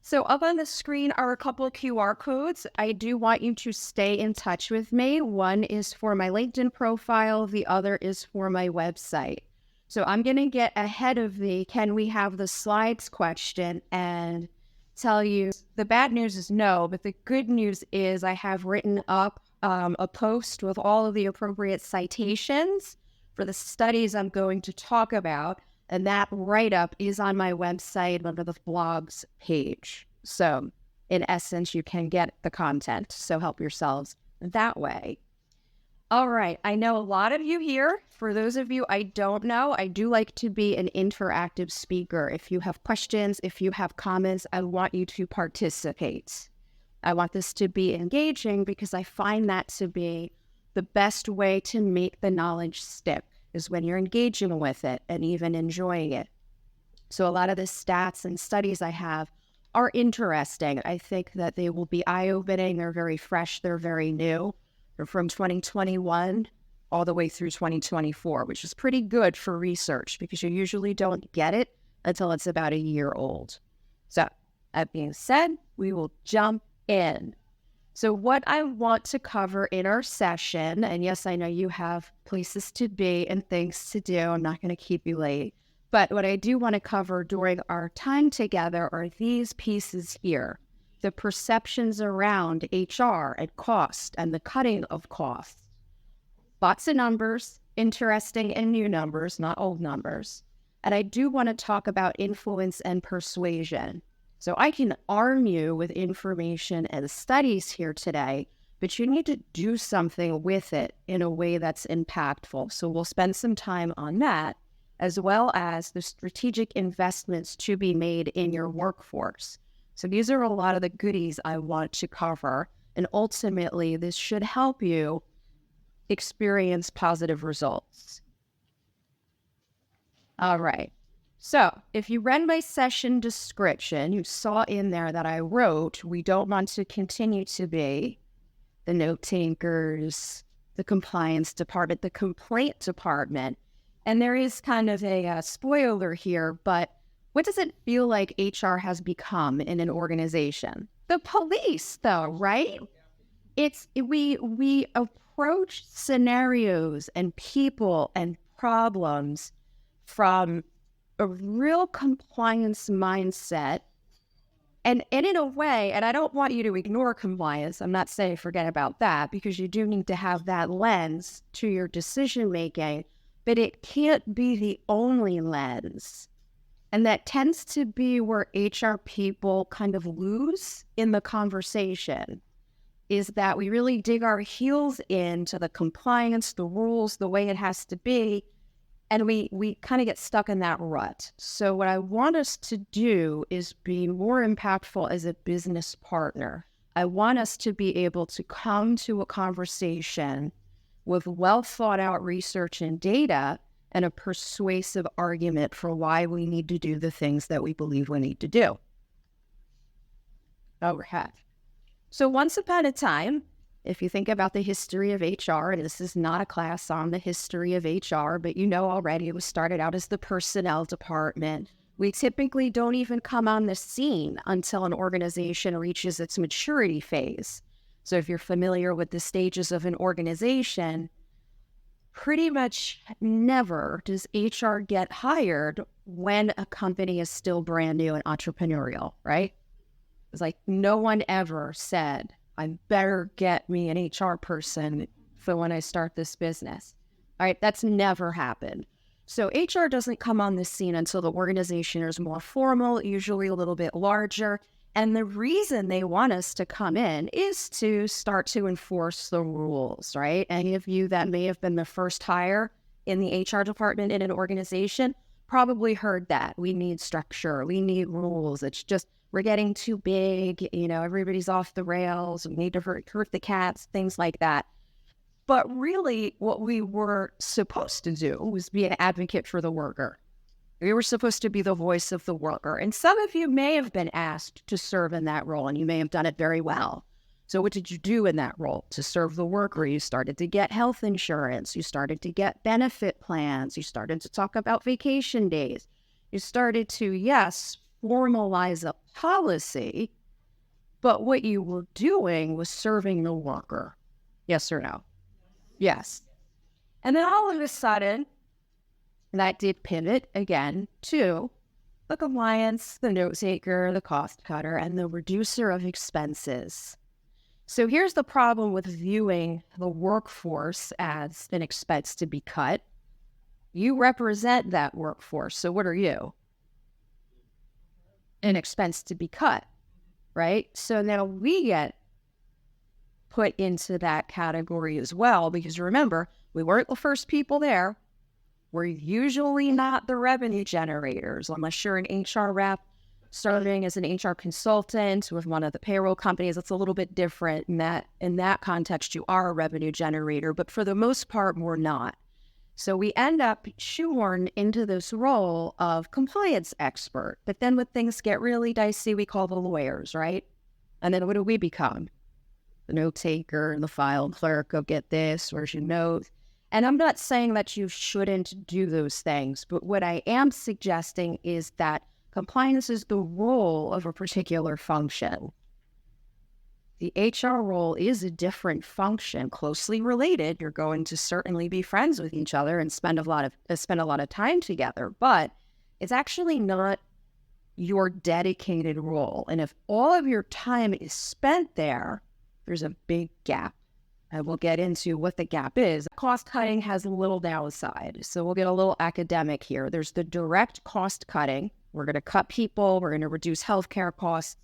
So up on the screen are a couple of QR codes. I do want you to stay in touch with me. One is for my LinkedIn profile. The other is for my website. So I'm going to get ahead of the can we have the slides question and tell you the bad news is no, but the good news is I have written up a post with all of the appropriate citations for the studies I'm going to talk about. And that write-up is on my website under the blogs page. So in essence, you can get the content. So help yourselves that way. All right. I know a lot of you here. For those of you I don't know, I do like to be an interactive speaker. If you have questions, if you have comments, I want you to participate. I want this to be engaging because I find that to be the best way to make the knowledge stick. Is when you're engaging with it and even enjoying it. So a lot of the stats and studies I have are interesting. I think that they will be eye-opening. They're very fresh. They're very new. They're from 2021 all the way through 2024, which is pretty good for research because you usually don't get it until it's about a year old. So that being said, we will jump in. So what I want to cover in our session, and yes, I know you have places to be and things to do. I'm not going to keep you late. But what I do want to cover during our time together are these pieces here. The perceptions around HR and cost and the cutting of costs. Lots of numbers, interesting and new numbers, not old numbers. And I do want to talk about influence and persuasion. So I can arm you with information and studies here today, but you need to do something with it in a way that's impactful. So we'll spend some time on that, as well as the strategic investments to be made in your workforce. So these are a lot of the goodies I want to cover. And ultimately, this should help you experience positive results. All right. So if you read my session description, you saw in there that I wrote, we don't want to continue to be the note takers, the compliance department, the complaint department. And there is kind of a spoiler here, but what does it feel like HR has become in an organization? The police, though, right? We approach scenarios and people and problems from a real compliance mindset. And in a way, and I don't want you to ignore compliance. I'm not saying forget about that because you do need to have that lens to your decision making, but it can't be the only lens. And that tends to be where HR people kind of lose in the conversation, is that we really dig our heels into the compliance, the rules, the way it has to be, and we kind of get stuck in that rut. So what I want us to do is be more impactful as a business partner. I want us to be able to come to a conversation with well thought out research and data and a persuasive argument for why we need to do the things that we believe we need to do. Overhead. So once upon a time, if you think about the history of HR, and this is not a class on the history of HR, but you know already it was started out as the personnel department. We typically don't even come on the scene until an organization reaches its maturity phase. So if you're familiar with the stages of an organization, pretty much never does HR get hired when a company is still brand new and entrepreneurial, right? It's like no one ever said, I better get me an HR person for when I start this business. All right, that's never happened. So HR doesn't come on the scene until the organization is more formal, usually a little bit larger. And the reason they want us to come in is to start to enforce the rules, right? Any of you that may have been the first hire in the HR department in an organization probably heard that. We need structure, we need rules. It's just, we're getting too big, everybody's off the rails, we need to hurt the cats, things like that. But really what we were supposed to do was be an advocate for the worker. We were supposed to be the voice of the worker. And some of you may have been asked to serve in that role, and you may have done it very well. So what did you do in that role to serve the worker? You started to get health insurance. You started to get benefit plans. You started to talk about vacation days. You started to, yes, formalize a policy, but what you were doing was serving the worker. Yes or no? Yes. And then all of a sudden, that did pivot again to the compliance, the note taker, the cost cutter, and the reducer of expenses. So here's the problem with viewing the workforce as an expense to be cut. You represent that workforce. So what are you? An expense to be cut, right? So now we get put into that category as well, because remember, we weren't the first people there. We're usually not the revenue generators, unless you're an HR rep starting as an HR consultant with one of the payroll companies. It's a little bit different in that context. You are a revenue generator, but for the most part, we're not. So we end up shoehorned into this role of compliance expert. But then when things get really dicey, we call the lawyers, right? And then what do we become? The note taker, the file clerk, go get this, where's your note? And I'm not saying that you shouldn't do those things, but what I am suggesting is that compliance is the role of a particular function. The HR role is a different function, closely related. You're going to certainly be friends with each other and spend a lot of time together, but it's actually not your dedicated role. And if all of your time is spent there, there's a big gap. And we'll get into what the gap is. Cost cutting has a little downside. So we'll get a little academic here. There's the direct cost cutting. We're going to cut people. We're going to reduce healthcare costs.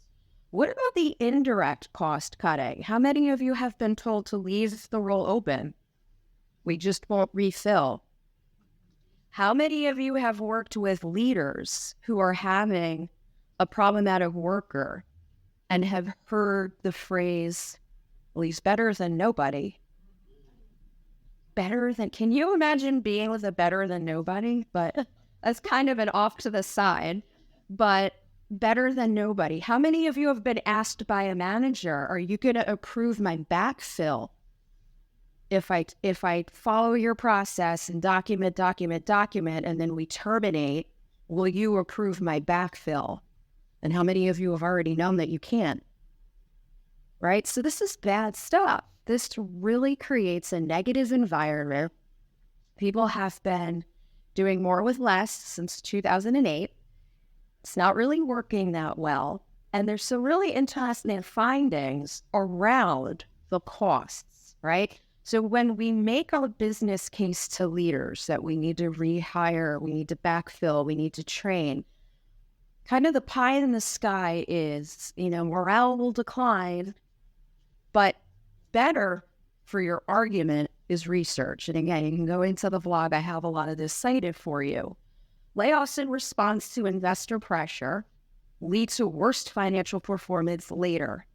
What about the indirect cost cutting? How many of you have been told to leave the role open? We just won't refill. How many of you have worked with leaders who are having a problematic worker and have heard the phrase, well, he's better than nobody? Can you imagine being with a better than nobody? But that's kind of an off to the side, but better than nobody. How many of you have been asked by a manager, are you going to approve my backfill? If I follow your process and document, and then we terminate, will you approve my backfill? And how many of you have already known that you can't? Right? So this is bad stuff. This really creates a negative environment. People have been doing more with less since 2008. It's not really working that well. And there's some really interesting findings around the costs, right? So when we make our business case to leaders that we need to rehire, we need to backfill, we need to train, kind of the pie in the sky is, morale will decline, but better for your argument is research. And again, you can go into the vlog. I have a lot of this cited for you. Layoffs in response to investor pressure lead to worst financial performance later.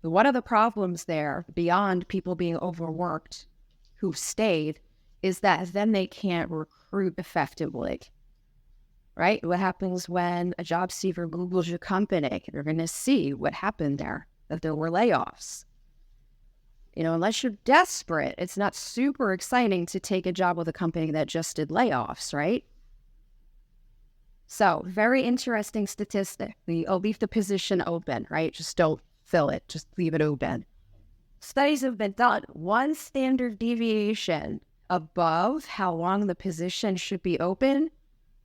One of the problems there, beyond people being overworked who've stayed, is that then they can't recruit effectively, right? What happens when a job seeker Googles your company? They're going to see what happened there, that there were layoffs. Unless you're desperate, it's not super exciting to take a job with a company that just did layoffs, right? So, very interesting statistic. I'll leave the position open, right? Just don't fill it. Just leave it open. Studies have been done. One standard deviation above how long the position should be open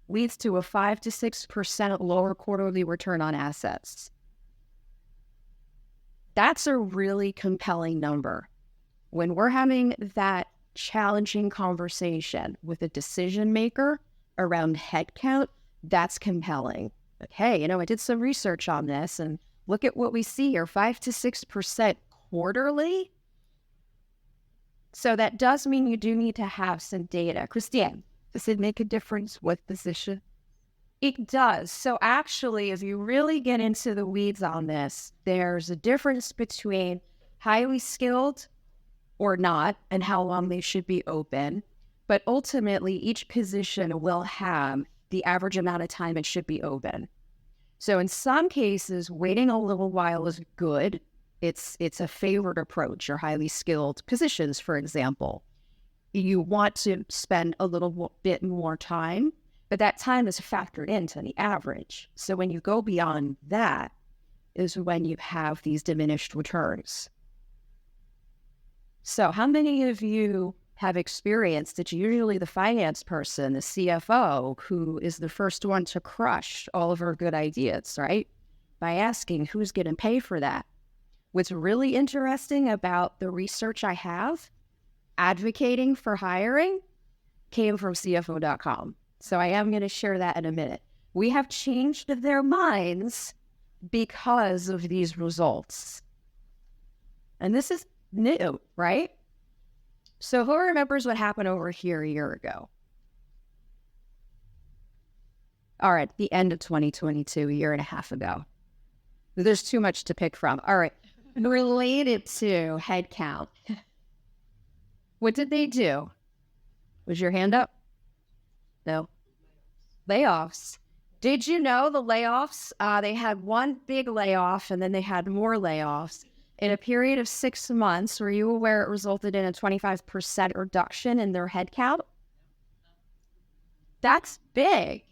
leads to a 5 to 6% lower quarterly return on assets. That's a really compelling number. When we're having that challenging conversation with a decision maker around headcount, that's compelling. But hey, I did some research on this and look at what we see here, 5 to 6% quarterly. So that does mean you do need to have some data. Christine, does it make a difference what position? It does. So actually, if you really get into the weeds on this, there's a difference between highly skilled or not and how long they should be open. But ultimately, each position will have the average amount of time it should be open. So in some cases, waiting a little while is good. It's a favored approach. Your highly skilled positions, for example. You want to spend a little bit more time, but that time is factored into the average. So when you go beyond that, is when you have these diminished returns. So how many of you have experienced it's usually the finance person, the CFO, who is the first one to crush all of our good ideas, right? By asking who's going to pay for that. What's really interesting about the research I have advocating for hiring came from CFO.com. So I am going to share that in a minute. We have changed their minds because of these results. And this is new, right? So who remembers what happened over here a year ago? All right, the end of 2022, a year and a half ago. There's too much to pick from. All right, related to headcount. What did they do? Was your hand up? No. Layoffs. Did you know the layoffs? They had one big layoff and then they had more layoffs. In a period of 6 months, were you aware it resulted in a 25% reduction in their headcount? That's big.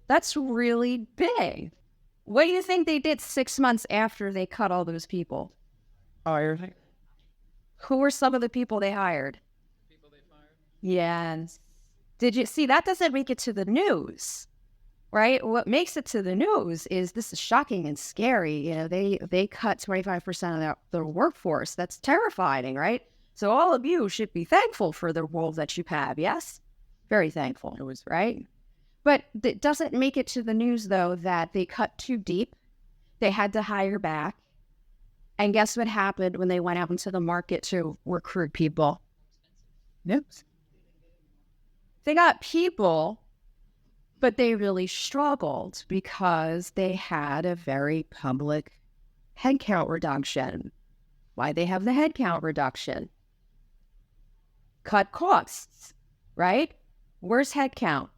That's really big. What do you think they did 6 months after they cut all those people? Hired. Who were some of the people they hired? People they fired. Yes. Did you see, that doesn't make it to the news, right? What makes it to the news is this is shocking and scary. You know, they cut 25% of their workforce. That's terrifying, right? So all of you should be thankful for the role that you have. Yes? Very thankful. It was right. But it doesn't make it to the news, though, that they cut too deep. They had to hire back. And guess what happened when they went out into the market to recruit people? Yep. They got people, but they really struggled because they had a very public headcount reduction. Why they have the headcount reduction? Cut costs, right? Where's headcount?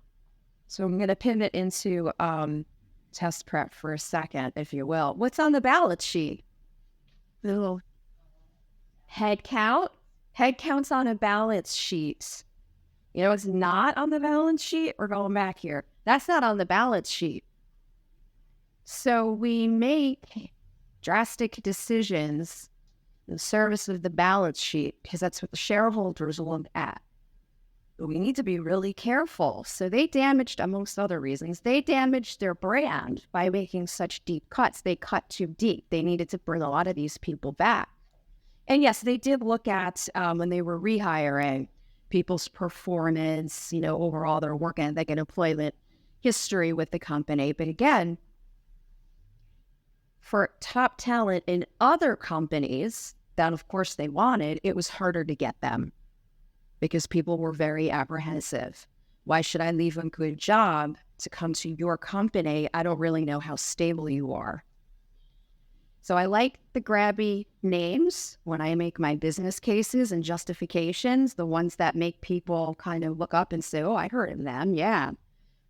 So I'm going to pivot into test prep for a second, if you will. What's on the balance sheet? Little headcount. Headcount's on a balance sheet. You know, it's not on the balance sheet. We're going back here. That's not on the balance sheet. So we make drastic decisions in service of the balance sheet because that's what the shareholders look at. But we need to be really careful. So they damaged, amongst other reasons, they damaged their brand by making such deep cuts. They cut too deep. They needed to bring a lot of these people back. And yes, they did look at, when they were rehiring, people's performance, you know, overall their work ethic and employment history with the company. But again, for top talent in other companies that, of course, they wanted, it was harder to get them because people were very apprehensive. Why should I leave a good job to come to your company? I don't really know how stable you are. So I like the grabby names when I make my business cases and justifications, the ones that make people kind of look up and say, oh, I heard of them. Yeah.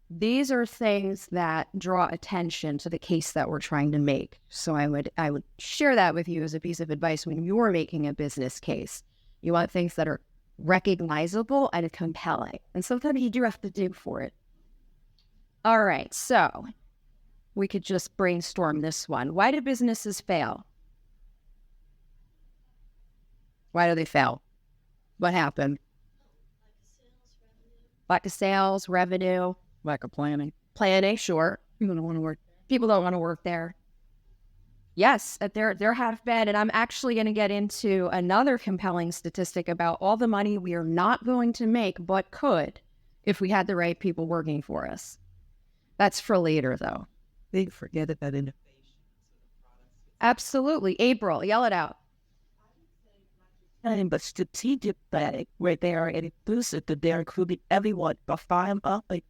These are things that draw attention to the case that we're trying to make. So I would share that with you as a piece of advice when you're making a business case. You want things that are recognizable and compelling. And sometimes you do have to dig for it. All right. So we could just brainstorm this one. Why do businesses fail? Why do they fail? What happened? Lack of sales, revenue. Lack of planning. Planning, sure. People don't want to work. People don't want to work there. Yes, there have been, and I'm actually going to get into another compelling statistic about all the money we are not going to make, but could, if we had the right people working for us. That's for later, though. They forget about innovation. Absolutely. April, yell it out. But strategic planning, where they are inclusive, that they're including everyone, but file up like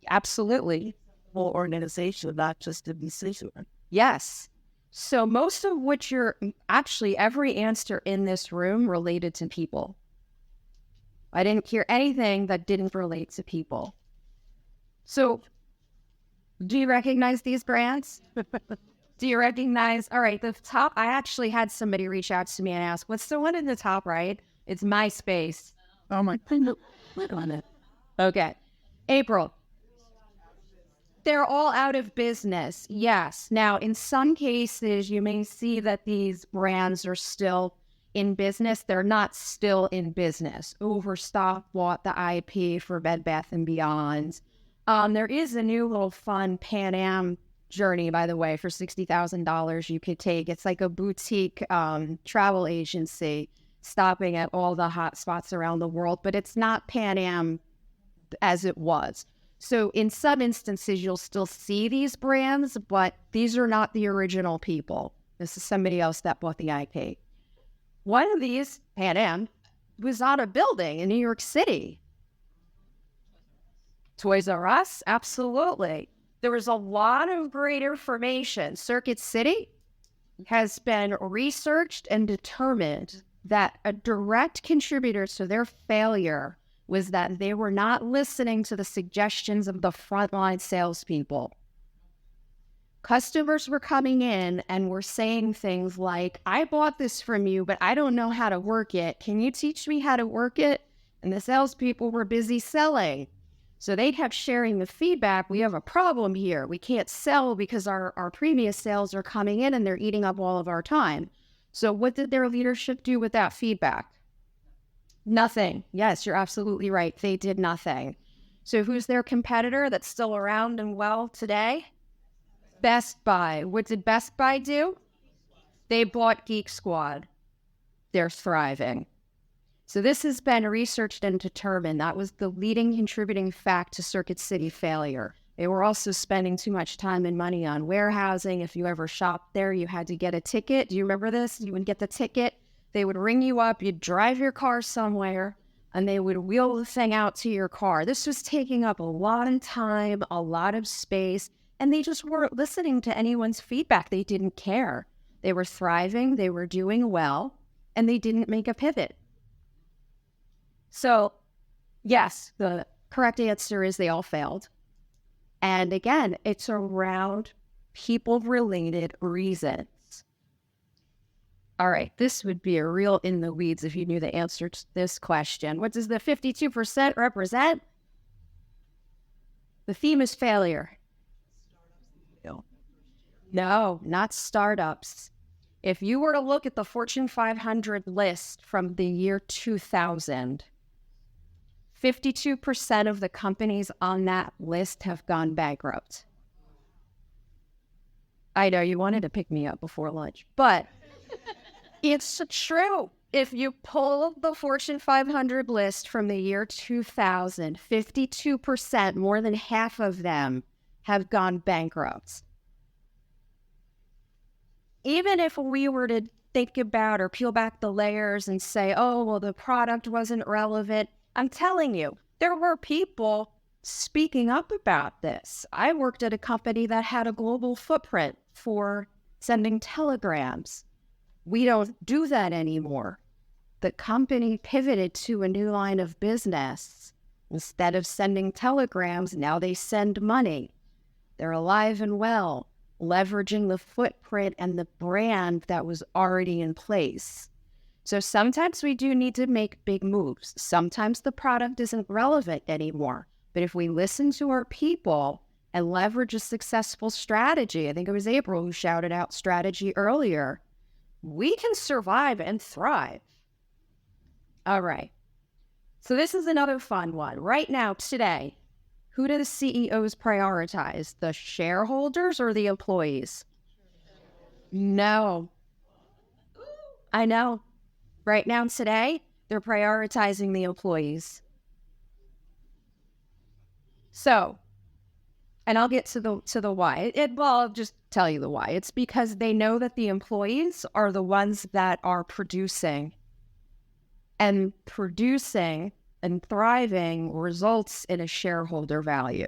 absolutely whole organization, not just a decision. Yes. So most of what actually every answer in this room related to people. I didn't hear anything that didn't relate to people. So do you recognize these brands? Do you recognize? All right, the top, I actually had somebody reach out to me and ask, what's the one in the top right? It's MySpace. Oh my, Click on it. Okay. April. They're all out of business. Yes. Now, in some cases, you may see that these brands are still in business. They're not still in business. Overstock bought the IP for Bed Bath & Beyond. There is a new little fun Pan Am journey, by the way, for $60,000 you could take. It's like a boutique travel agency stopping at all the hot spots around the world, but it's not Pan Am as it was. So in some instances, you'll still see these brands, but these are not the original people. This is somebody else that bought the IP. One of these, Pan Am, was on a building in New York City. Toys R Us, absolutely. There was a lot of great information. Circuit City has been researched and determined that a direct contributor to their failure was that they were not listening to the suggestions of the frontline salespeople. Customers were coming in and were saying things like, I bought this from you, but I don't know how to work it. Can you teach me how to work it? And the salespeople were busy selling. So they kept sharing the feedback. We have a problem here. We can't sell because our previous sales are coming in and they're eating up all of our time. So what did their leadership do with that feedback? Nothing. Yes, you're absolutely right. They did nothing. So who's their competitor that's still around and well today? Best Buy. What did Best Buy do? They bought Geek Squad. They're thriving. So this has been researched and determined. That was the leading contributing fact to Circuit City failure. They were also spending too much time and money on warehousing. If you ever shopped there, you had to get a ticket. Do you remember this? You would get the ticket. They would ring you up, you'd drive your car somewhere, and they would wheel the thing out to your car. This was taking up a lot of time, a lot of space, and they just weren't listening to anyone's feedback. They didn't care. They were thriving, they were doing well, and they didn't make a pivot. So, yes, the correct answer is they all failed. And again, it's around people-related reasons. All right, this would be a real in the weeds if you knew the answer to this question. What does the 52% represent? The theme is failure. No, not startups. If you were to look at the Fortune 500 list from the year 2000, 52% of the companies on that list have gone bankrupt. I know you wanted to pick me up before lunch, but it's true. If you pull the Fortune 500 list from the year 2000, 52%, more than half of them, have gone bankrupt. Even if we were to think about or peel back the layers and say, oh, well, the product wasn't relevant, I'm telling you, there were people speaking up about this. I worked at a company that had a global footprint for sending telegrams. We don't do that anymore. The company pivoted to a new line of business. Instead of sending telegrams, now they send money. They're alive and well, leveraging the footprint and the brand that was already in place. So sometimes we do need to make big moves. Sometimes the product isn't relevant anymore. But if we listen to our people and leverage a successful strategy, I think it was April who shouted out strategy earlier, we can survive and thrive. All right. So this is another fun one. Right now, today, who do the CEOs prioritize? The shareholders or the employees? No. I know. Right now, today, they're prioritizing the employees. So, and I'll get to the why. Well, I'll just tell you the why. It's because they know that the employees are the ones that are producing. And producing and thriving results in a shareholder value.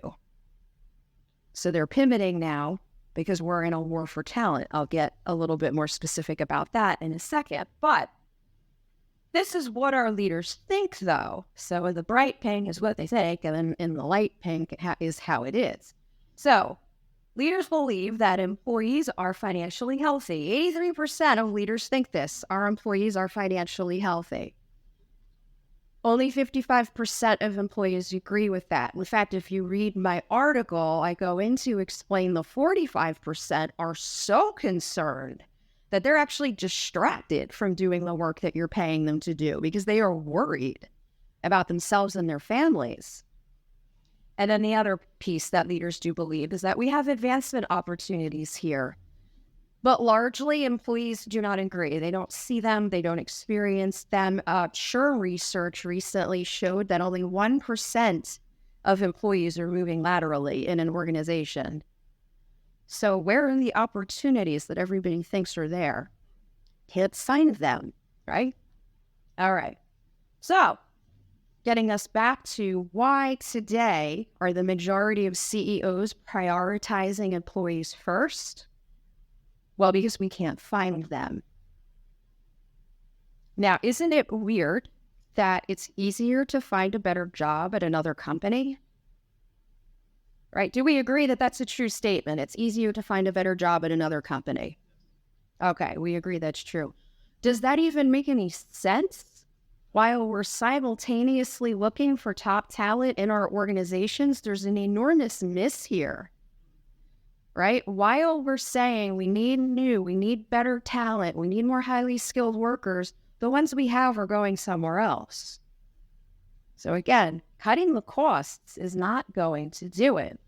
So they're pivoting now because we're in a war for talent. I'll get a little bit more specific about that in a second. But this is what our leaders think, though. So in the bright pink is what they think, and in the light pink is how it is. So leaders believe that employees are financially healthy. 83% of leaders think this. Our employees are financially healthy. Only 55% of employees agree with that. In fact, if you read my article, I go into explain the 45% are so concerned that they're actually distracted from doing the work that you're paying them to do because they are worried about themselves and their families. And then the other piece that leaders do believe is that we have advancement opportunities here. But largely, employees do not agree. They don't see them. They don't experience them. SHRM research recently showed that only 1% of employees are moving laterally in an organization. So where are the opportunities that everybody thinks are there? Can't find them, right? All right. So getting us back to why today are the majority of CEOs prioritizing employees first? Well, because we can't find them. Now, isn't it weird that it's easier to find a better job at another company? Right? Do we agree that that's a true statement? It's easier to find a better job at another company. Okay, we agree that's true. Does that even make any sense? While we're simultaneously looking for top talent in our organizations, there's an enormous miss here. Right? While we're saying we need better talent, we need more highly skilled workers, the ones we have are going somewhere else. So again, cutting the costs is not going to do it.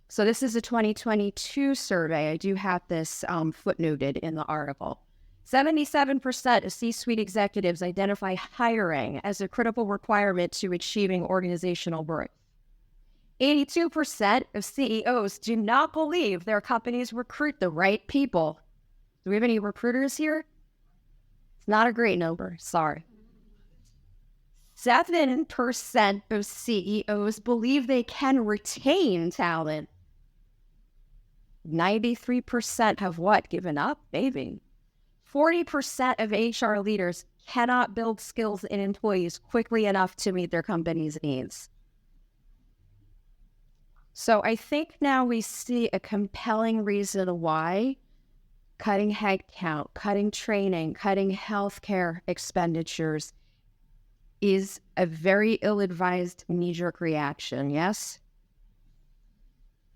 So this is a 2022 survey. I do have this footnoted in the article. 77% of C-suite executives identify hiring as a critical requirement to achieving organizational growth. 82% of CEOs do not believe their companies recruit the right people. Do we have any recruiters here? It's not a great number, sorry. 7% of CEOs believe they can retain talent. 93% have what? Given up? Maybe. 40% of HR leaders cannot build skills in employees quickly enough to meet their company's needs. So I think now we see a compelling reason why cutting headcount, cutting training, cutting healthcare expenditures is a very ill-advised knee-jerk reaction, yes?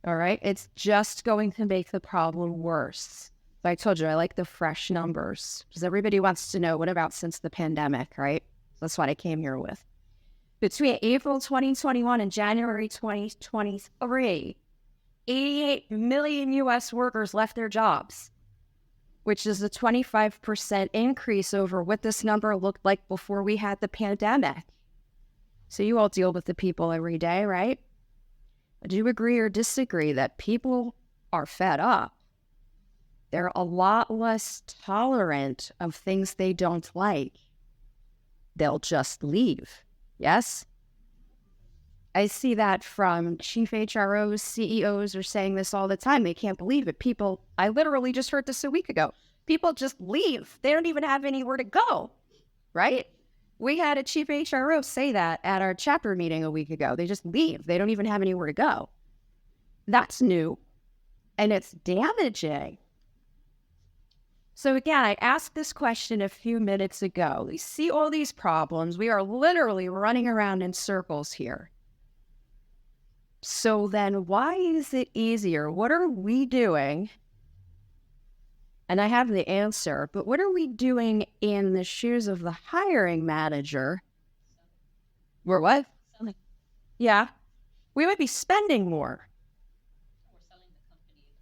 All right, it's just going to make the problem worse. But I told you, I like the fresh numbers because everybody wants to know what about since the pandemic, right? That's what I came here with. Between April 2021 and January 2023, 88 million U.S. workers left their jobs, which is a 25% increase over what this number looked like before we had the pandemic. So you all deal with the people every day, right? Do you agree or disagree that people are fed up? They're a lot less tolerant of things they don't like. They'll just leave. Yes? I see that from chief HROs, CEOs are saying this all the time. They can't believe it. People, I literally just heard this a week ago. People just leave. They don't even have anywhere to go, right? We had a chief HRO say that at our chapter meeting a week ago. They just leave. They don't even have anywhere to go. That's new, and it's damaging. So again, I asked this question a few minutes ago. We see all these problems. We are literally running around in circles here. So then why is it easier? What are we doing? And I have the answer, but what are we doing in the shoes of the hiring manager? We're what? Yeah. We would be spending more.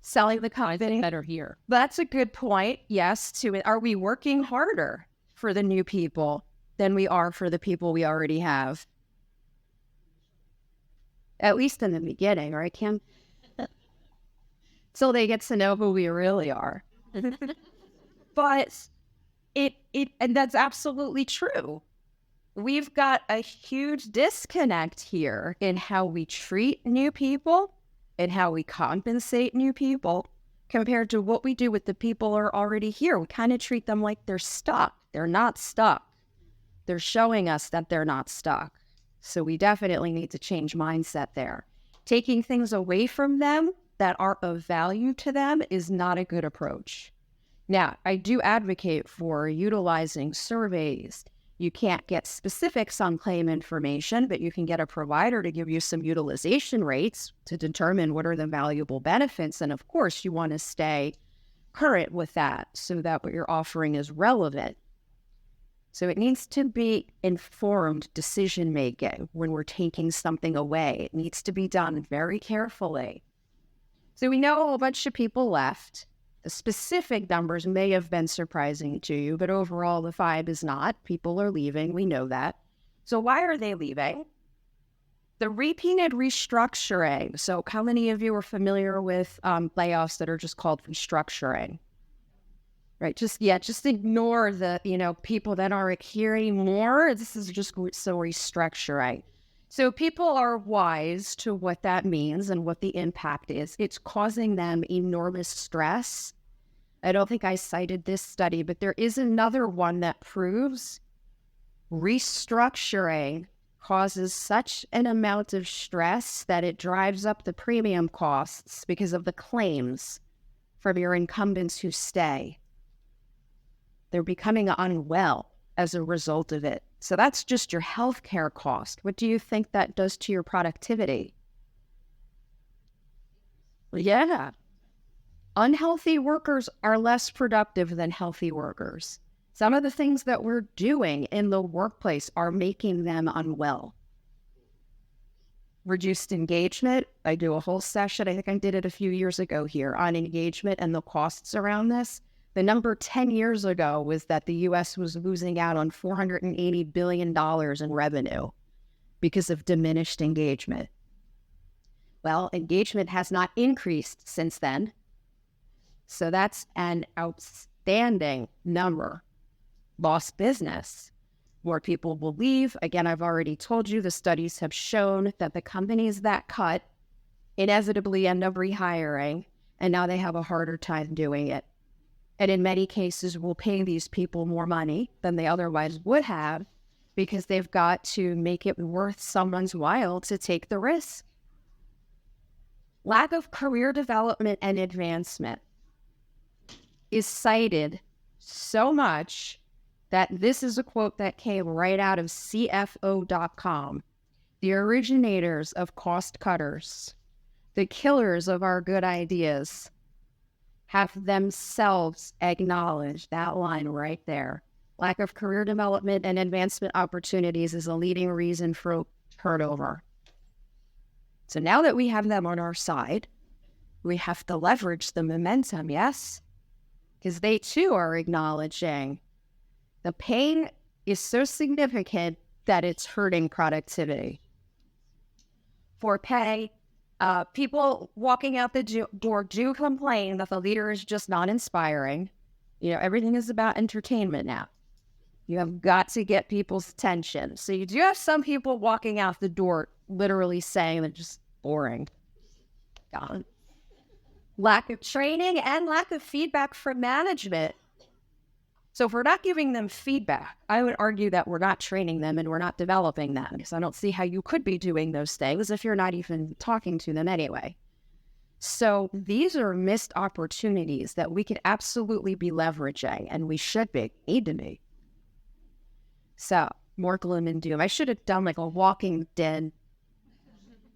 Selling the company better here. That's a good point. Yes, are we working harder for the new people than we are for the people we already have? At least in the beginning, right, Kim? So they get to know who we really are. But and that's absolutely true. We've got a huge disconnect here in how we treat new people and how we compensate new people compared to what we do with the people who are already here. We kind of treat them like they're stuck. They're not stuck. They're showing us that they're not stuck. So we definitely need to change mindset there. Taking things away from them that are of value to them is not a good approach. Now, I do advocate for utilizing surveys You can't get specifics on claim information, but you can get a provider to give you some utilization rates to determine what are the valuable benefits. And of course, you want to stay current with that so that what you're offering is relevant. So it needs to be informed decision making when we're taking something away. It needs to be done very carefully. So we know a bunch of people left. The specific numbers may have been surprising to you, but overall the vibe is not. People are leaving. We know that. So why are they leaving? The repeated restructuring. So how many of you are familiar with layoffs that are just called restructuring? Right? Just ignore the, people that aren't hearing more. This is just so restructuring. So people are wise to what that means and what the impact is. It's causing them enormous stress. I don't think I cited this study, but there is another one that proves restructuring causes such an amount of stress that it drives up the premium costs because of the claims from your incumbents who stay. They're becoming unwell as a result of it. So that's just your healthcare cost. What do you think that does to your productivity? Yeah. Unhealthy workers are less productive than healthy workers. Some of the things that we're doing in the workplace are making them unwell. Reduced engagement. I do a whole session, I think I did it a few years ago here, on engagement and the costs around this. The number 10 years ago was that the U.S. was losing out on $480 billion in revenue because of diminished engagement. Well, engagement has not increased since then. So that's an outstanding number. Lost business. More people will leave. Again, I've already told you the studies have shown that the companies that cut inevitably end up rehiring, and now they have a harder time doing it. And in many cases, will pay these people more money than they otherwise would have because they've got to make it worth someone's while to take the risk. Lack of career development and advancement is cited so much that this is a quote that came right out of CFO.com. The originators of cost cutters, the killers of our good ideas, have themselves acknowledged that line right there. Lack of career development and advancement opportunities is a leading reason for turnover. So now that we have them on our side, we have to leverage the momentum, yes? Because they too are acknowledging the pain is so significant that it's hurting productivity. For pay, people walking out the door do complain that the leader is just not inspiring. Everything is about entertainment now. You have got to get people's attention. So you do have some people walking out the door literally saying they're just boring. Gone. Lack of training and lack of feedback from management. So if we're not giving them feedback, I would argue that we're not training them and we're not developing them, because I don't see how you could be doing those things if you're not even talking to them anyway. So these are missed opportunities that we could absolutely be leveraging, and we need to be. So more gloom and doom. I should have done like a Walking Dead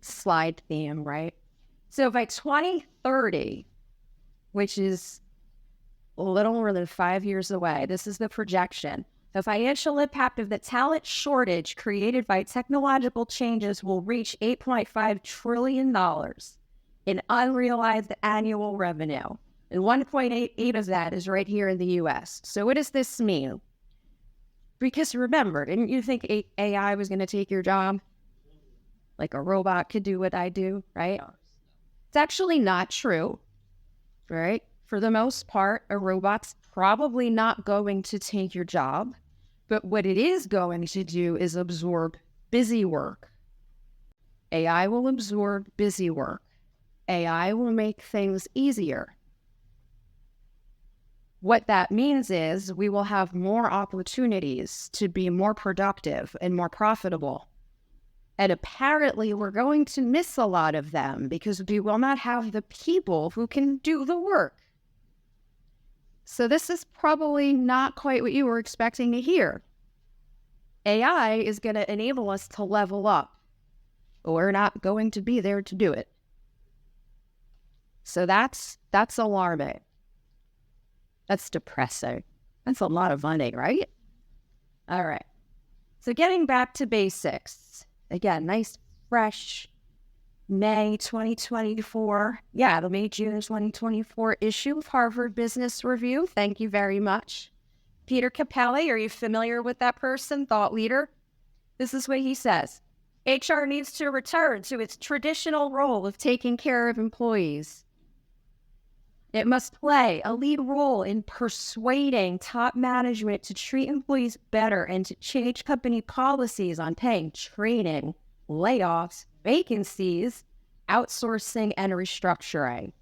slide theme, right? So by 2030, which is a little more than 5 years away, this is the projection. The financial impact of the talent shortage created by technological changes will reach $8.5 trillion in unrealized annual revenue. And 1.88 of that is right here in the U.S. So what does this mean? Because remember, didn't you think AI was going to take your job? Like a robot could do what I do, right? It's actually not true, right? For the most part, a robot's probably not going to take your job, but what it is going to do is absorb busy work. AI will absorb busy work. AI will make things easier. What that means is we will have more opportunities to be more productive and more profitable. And apparently we're going to miss a lot of them because we will not have the people who can do the work. So this is probably not quite what you were expecting to hear. AI is going to enable us to level up, but we're not going to be there to do it. So that's alarming. That's depressing. That's a lot of money, right? All right. So getting back to basics. Again, nice, fresh May 2024. Yeah, the May-June 2024 issue of Harvard Business Review. Thank you very much. Peter Capelli, are you familiar with that person, thought leader? This is what he says. HR needs to return to its traditional role of taking care of employees. It must play a lead role in persuading top management to treat employees better and to change company policies on paying, training, layoffs, vacancies, outsourcing, and restructuring.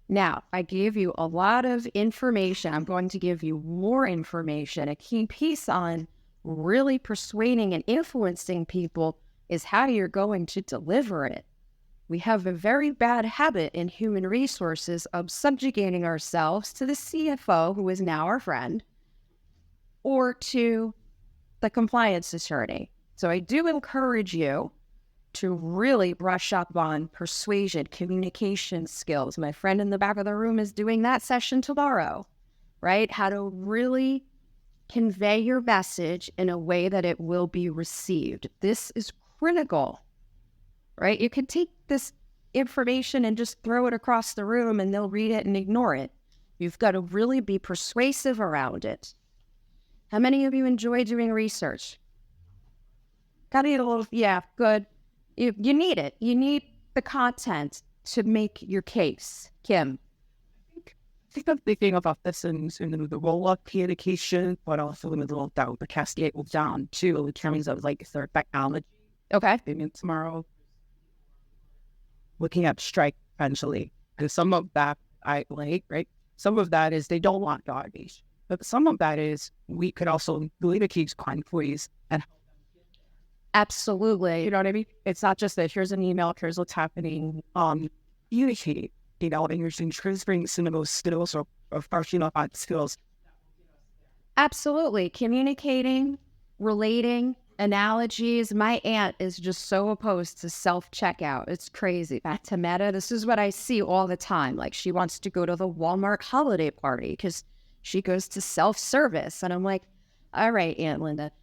Now, I gave you a lot of information. I'm going to give you more information. A key piece on really persuading and influencing people is how you're going to deliver it. We have a very bad habit in human resources of subjugating ourselves to the CFO, who is now our friend, or to the compliance attorney. So I do encourage you to really brush up on persuasion, communication skills. My friend in the back of the room is doing that session tomorrow, right? How to really convey your message in a way that it will be received. This is critical, right? You can take this information and just throw it across the room and they'll read it and ignore it. You've got to really be persuasive around it. How many of you enjoy doing research? Got to get a little, yeah, good. You need it. You need the content to make your case. Kim? I think I'm thinking about this in the roll-up communication, but also in the little down, the cascade down too, in terms of like their technology. Okay. Maybe tomorrow, looking at strike potentially, and some of that I like, right? Some of that is they don't want the automation, but some of that is we could also communicate to employees and absolutely. you know what I mean? It's not just that here's an email, here's what's happening. Communicate, you know, and you're transferring some of those skills or brushing up on skills. Absolutely. Communicating, relating, analogies. My aunt is just so opposed to self-checkout. It's crazy. Back to Meta, this is what I see all the time. Like she wants to go to the Walmart holiday party because she goes to self-service. And I'm like, all right, Aunt Linda,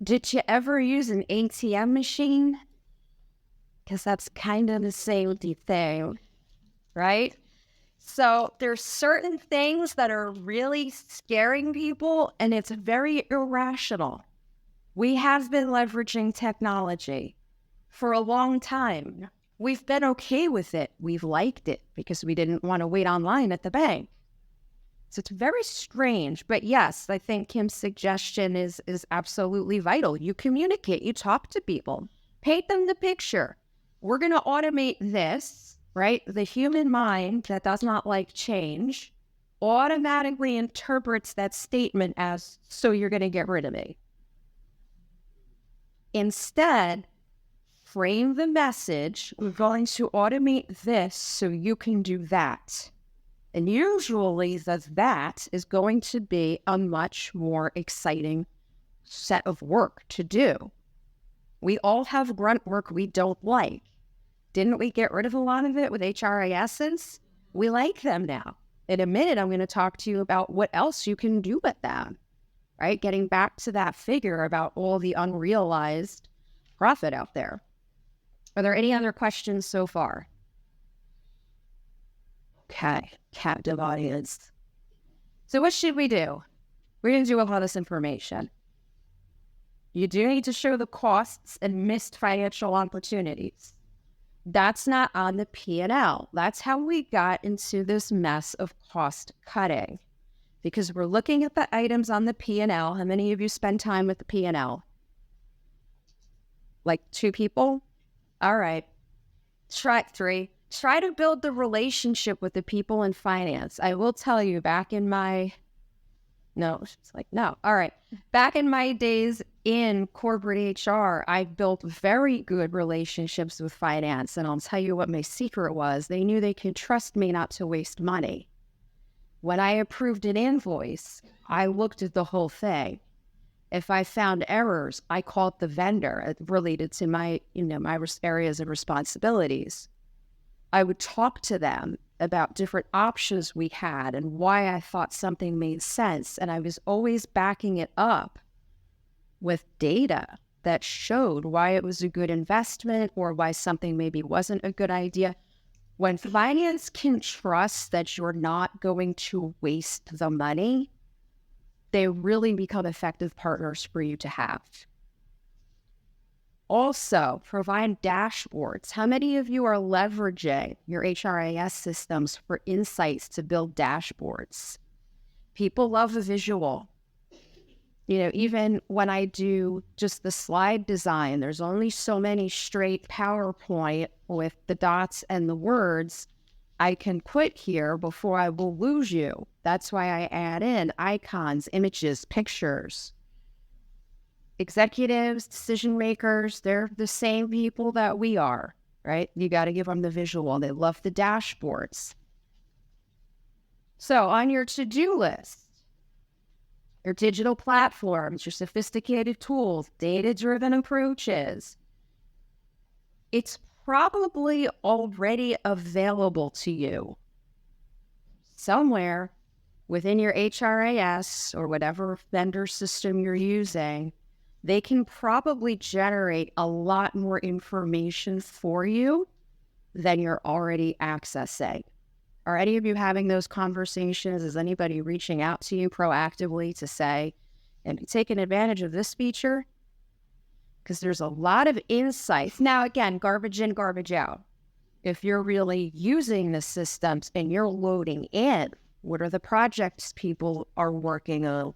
did you ever use an ATM machine? Because that's kind of the same thing, right? So there's certain things that are really scaring people, and it's very irrational. We have been leveraging technology for a long time. We've been okay with it. We've liked it because we didn't want to wait online at the bank. So it's very strange. But yes, I think Kim's suggestion is absolutely vital. You communicate, you talk to people, paint them the picture. We're going to automate this, right? The human mind that does not like change automatically interprets that statement as, so you're going to get rid of me. Instead, frame the message, we're going to automate this so you can do that. And usually that is going to be a much more exciting set of work to do. We all have grunt work we don't like. Didn't we get rid of a lot of it with HRA Essence? We like them now. In a minute, I'm going to talk to you about what else you can do with them, right? Getting back to that figure about all the unrealized profit out there. Are there any other questions so far? Okay, captive audience. So what should we do? We're going to do with all this information. You do need to show the costs and missed financial opportunities. That's not on the P&L. That's how we got into this mess of cost cutting. Because we're looking at the items on the P&L. How many of you spend time with the P&L? Like 2 people? All right. Try 3. Try to build the relationship with the people in finance. I will tell you, back in my... No, she's like, no. All right. Back in my days in corporate HR, I built very good relationships with finance. And I'll tell you what my secret was. They knew they could trust me not to waste money. When I approved an invoice, I looked at the whole thing. If I found errors, I called the vendor related to my, my areas of responsibilities. I would talk to them about different options we had and why I thought something made sense. And I was always backing it up with data that showed why it was a good investment or why something maybe wasn't a good idea. When finance can trust that you're not going to waste the money, they really become effective partners for you to have. Also, provide dashboards. How many of you are leveraging your HRIS systems for insights to build dashboards? People love a visual. Even when I do just the slide design, there's only so many straight PowerPoint with the dots and the words I can put here before I will lose you. That's why I add in icons, images, pictures. Executives, decision makers, they're the same people that we are, right? You got to give them the visual. They love the dashboards. So on your to-do list, your digital platforms, your sophisticated tools, data-driven approaches, it's probably already available to you somewhere within your HRIS or whatever vendor system you're using. They can probably generate a lot more information for you than you're already accessing. Are any of you having those conversations? Is anybody reaching out to you proactively to say, and taking advantage of this feature? Because there's a lot of insights. Now, again, garbage in, garbage out. If you're really using the systems and you're loading in, what are the projects people are working on?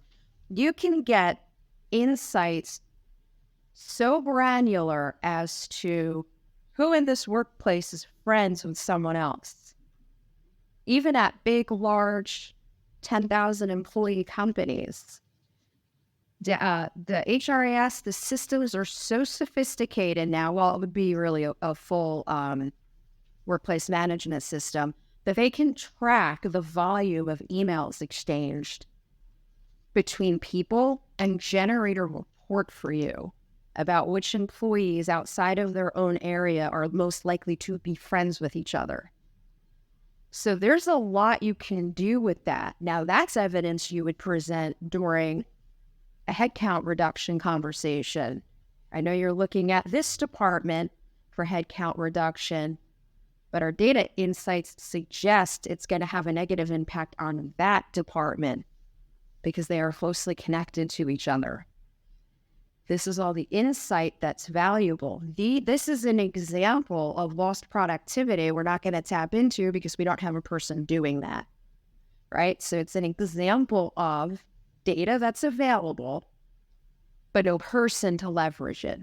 You can get insights so granular as to who in this workplace is friends with someone else. Even at big, large, 10,000 employee companies, the HRIS, the systems are so sophisticated now, well, it would be really a full workplace management system, that they can track the volume of emails exchanged between people and generate a report for you about which employees outside of their own area are most likely to be friends with each other. So there's a lot you can do with that. Now, that's evidence you would present during a headcount reduction conversation. I know you're looking at this department for headcount reduction, but our data insights suggest it's going to have a negative impact on that department because they are closely connected to each other. This is all the insight that's valuable. This is an example of lost productivity we're not going to tap into because we don't have a person doing that, right? So it's an example of data that's available, but no person to leverage it.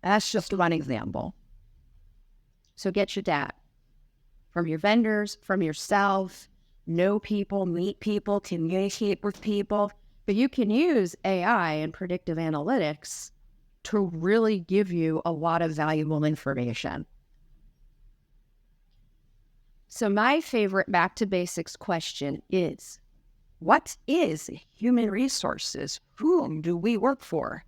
That's just one example. So get your data from your vendors, from yourself, know people, meet people, communicate with people. But you can use AI and predictive analytics to really give you a lot of valuable information. So my favorite back to basics question is, what is human resources? Whom do we work for?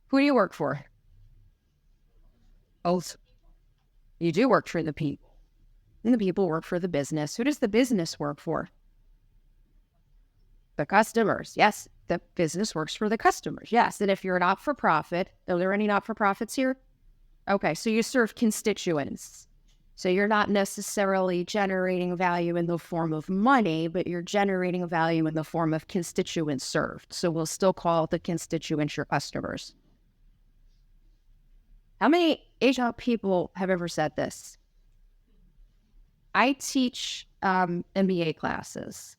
Who do you work for? Oh, you do work for the people. And the people work for the business. Who does the business work for? The customers. Yes, the business works for the customers. Yes, and if you're a not-for-profit, are there any not-for-profits here? Okay, so you serve constituents. So you're not necessarily generating value in the form of money, but you're generating value in the form of constituents served. So we'll still call the constituents your customers. How many HR people have ever said this? I teach MBA classes,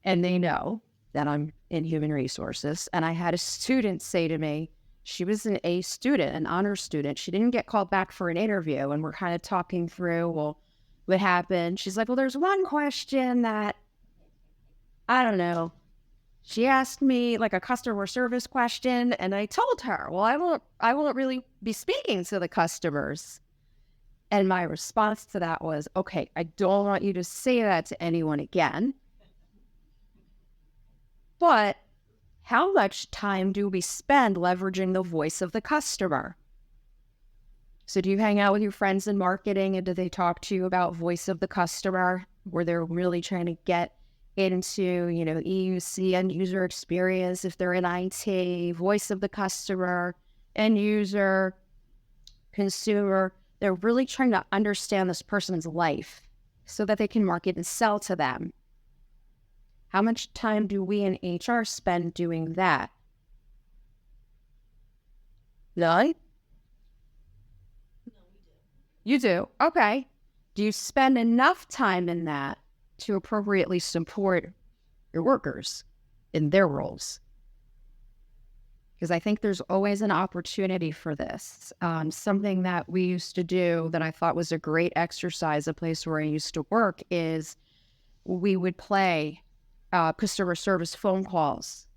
and they know that I'm in human resources. And I had a student say to me, she was an A student, an honor student. She didn't get called back for an interview. And we're kind of talking through, well, what happened? She's like, well, there's one question that, I don't know. She asked me like a customer service question. And I told her, well, I won't really be speaking to the customers. And my response to that was, okay, I don't want you to say that to anyone again. But how much time do we spend leveraging the voice of the customer? So do you hang out with your friends in marketing and do they talk to you about voice of the customer where they're really trying to get into, EUC, end user experience, if they're in IT, voice of the customer, end user, consumer, they're really trying to understand this person's life so that they can market and sell to them. How much time do we in HR spend doing that? None? You do? Okay. Do you spend enough time in that to appropriately support your workers in their roles? Because I think there's always an opportunity for this. Something that we used to do that I thought was a great exercise, a place where I used to work, is we would play customer service phone calls,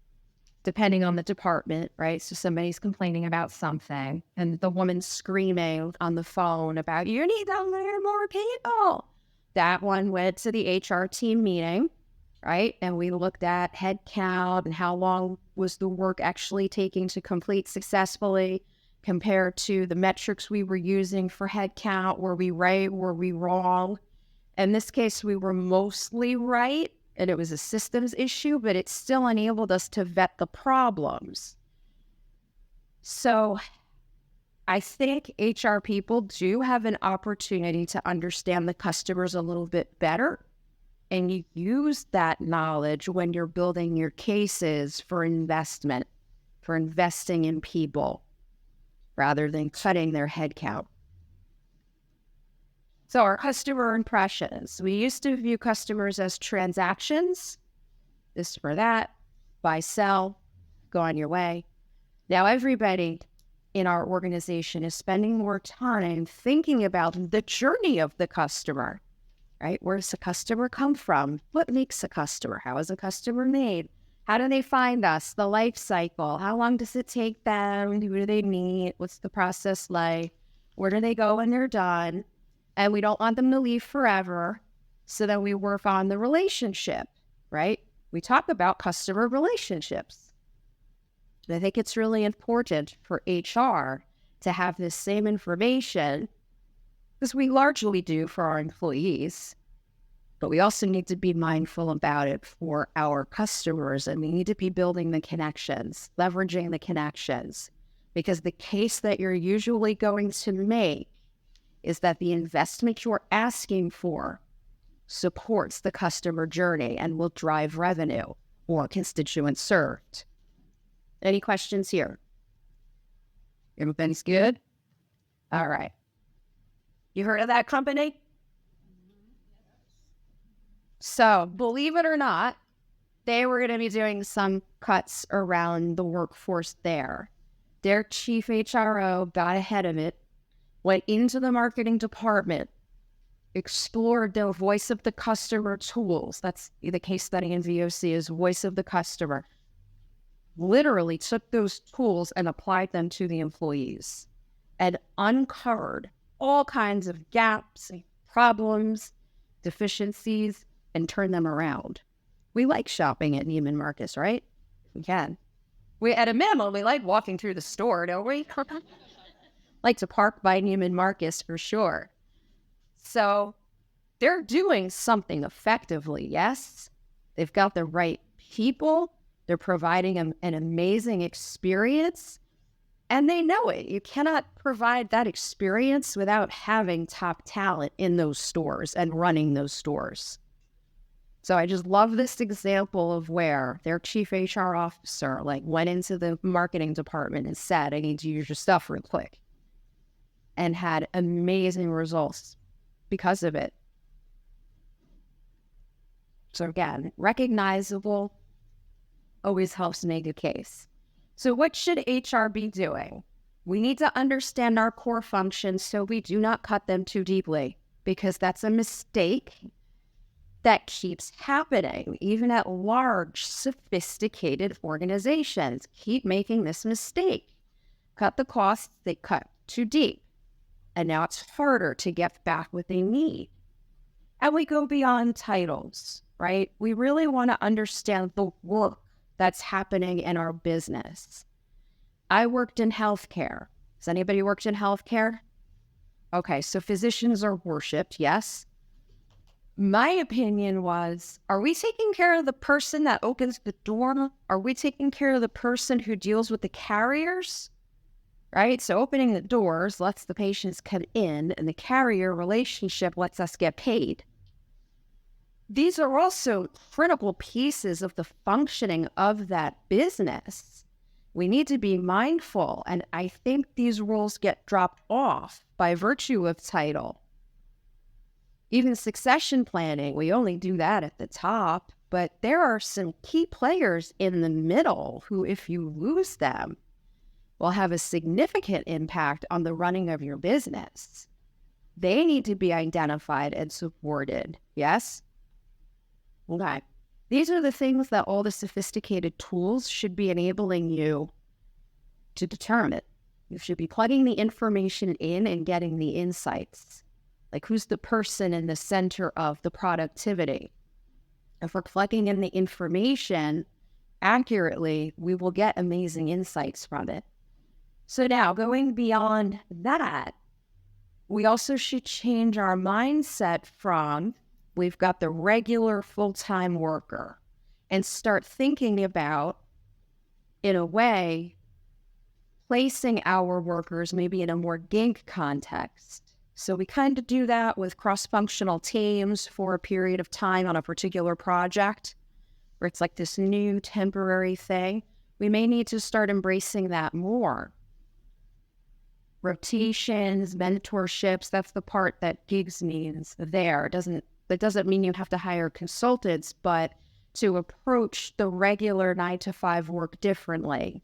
depending on the department, right? So somebody's complaining about something and the woman's screaming on the phone about, you need to hire more people. That one went to the HR team meeting, right? And we looked at head count and how long was the work actually taking to complete successfully compared to the metrics we were using for head count. Were we right? Were we wrong? In this case, we were mostly right, and it was a systems issue, but it still enabled us to vet the problems. So I think HR people do have an opportunity to understand the customers a little bit better. And you use that knowledge when you're building your cases for investment, for investing in people, rather than cutting their headcount. So our customer impressions. We used to view customers as transactions, this for that, buy, sell, go on your way. Now everybody in our organization is spending more time thinking about the journey of the customer, right? Where does the customer come from? What makes a customer? How is a customer made? How do they find us? The life cycle. How long does it take them? Who do they meet? What's the process like? Where do they go when they're done? And we don't want them to leave forever. So then we work on the relationship, right? We talk about customer relationships. I think it's really important for HR to have this same information, because we largely do for our employees, but we also need to be mindful about it for our customers, and we need to be building the connections, leveraging the connections, because the case that you're usually going to make is that the investment you're asking for supports the customer journey and will drive revenue or constituents served. Any questions here? Everybody's good? All right. You heard of that company? So, believe it or not, they were going to be doing some cuts around the workforce there. Their chief HRO got ahead of it, went into the marketing department, explored the voice of the customer tools. That's the case study in VOC is voice of the customer. Literally took those tools and applied them to the employees and uncovered all kinds of gaps, problems, deficiencies, and turned them around. We like shopping at Neiman Marcus, right? We can. We, at a minimum, we like walking through the store, don't we? Like to park by Neiman Marcus for sure. So they're doing something effectively, yes? They've got the right people. They're providing an amazing experience, and they know it. You cannot provide that experience without having top talent in those stores and running those stores. So I just love this example of where their chief HR officer went into the marketing department and said, I need to use your stuff real quick, and had amazing results because of it. So again, recognizable always helps make a case. So what should HR be doing? We need to understand our core functions so we do not cut them too deeply, because that's a mistake that keeps happening. Even at large, sophisticated organizations keep making this mistake. Cut the costs, they cut too deep. And now it's harder to get back what they need. And we go beyond titles, right? We really want to understand the work that's happening in our business. I worked in healthcare. Has anybody worked in healthcare? Okay, so physicians are worshipped, yes. My opinion was, are we taking care of the person that opens the door? Are we taking care of the person who deals with the carriers? Right? So opening the doors lets the patients come in, and the carrier relationship lets us get paid. These are also critical pieces of the functioning of that business. We need to be mindful, and I think these roles get dropped off by virtue of title. Even succession planning, we only do that at the top, but there are some key players in the middle who, if you lose them, will have a significant impact on the running of your business. They need to be identified and supported, yes? Okay. These are the things that all the sophisticated tools should be enabling you to determine. You should be plugging the information in and getting the insights. Like, who's the person in the center of the productivity? If we're plugging in the information accurately, we will get amazing insights from it. So now, going beyond that, we also should change our mindset from we've got the regular full-time worker and start thinking about, in a way, placing our workers maybe in a more gig context. So we kind of do that with cross-functional teams for a period of time on a particular project, where it's like this new temporary thing. We may need to start embracing that more. Rotations, mentorships, that's the part that gigs means there. That doesn't mean you have to hire consultants, but to approach the regular 9-to-5 work differently.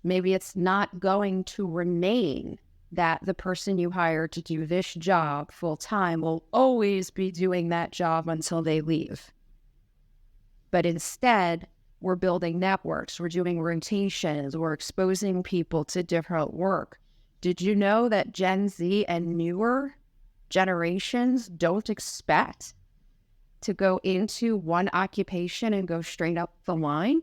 Maybe it's not going to remain that the person you hire to do this job full time will always be doing that job until they leave. But instead, we're building networks, we're doing rotations, we're exposing people to different work. Did you know that Gen Z and newer generations don't expect to go into one occupation and go straight up the line?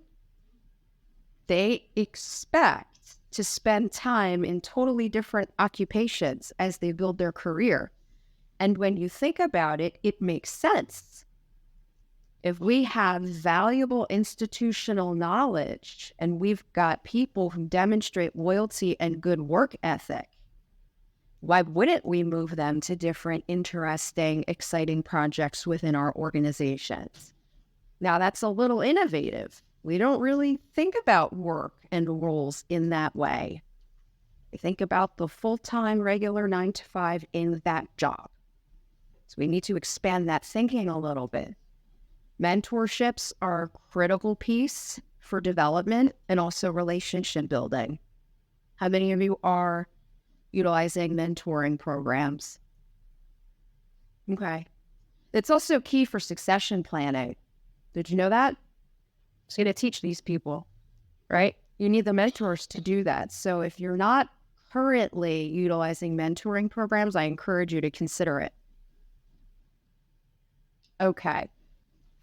They expect to spend time in totally different occupations as they build their career. And when you think about it, it makes sense. If we have valuable institutional knowledge and we've got people who demonstrate loyalty and good work ethic, why wouldn't we move them to different, interesting, exciting projects within our organizations? Now, that's a little innovative. We don't really think about work and roles in that way. We think about the full-time, regular 9-to-5 in that job. So we need to expand that thinking a little bit. Mentorships are a critical piece for development and also relationship building. How many of you are utilizing mentoring programs? Okay. It's also key for succession planning. Did you know that? It's going to teach these people, right? You need the mentors to do that. So if you're not currently utilizing mentoring programs, I encourage you to consider it. Okay.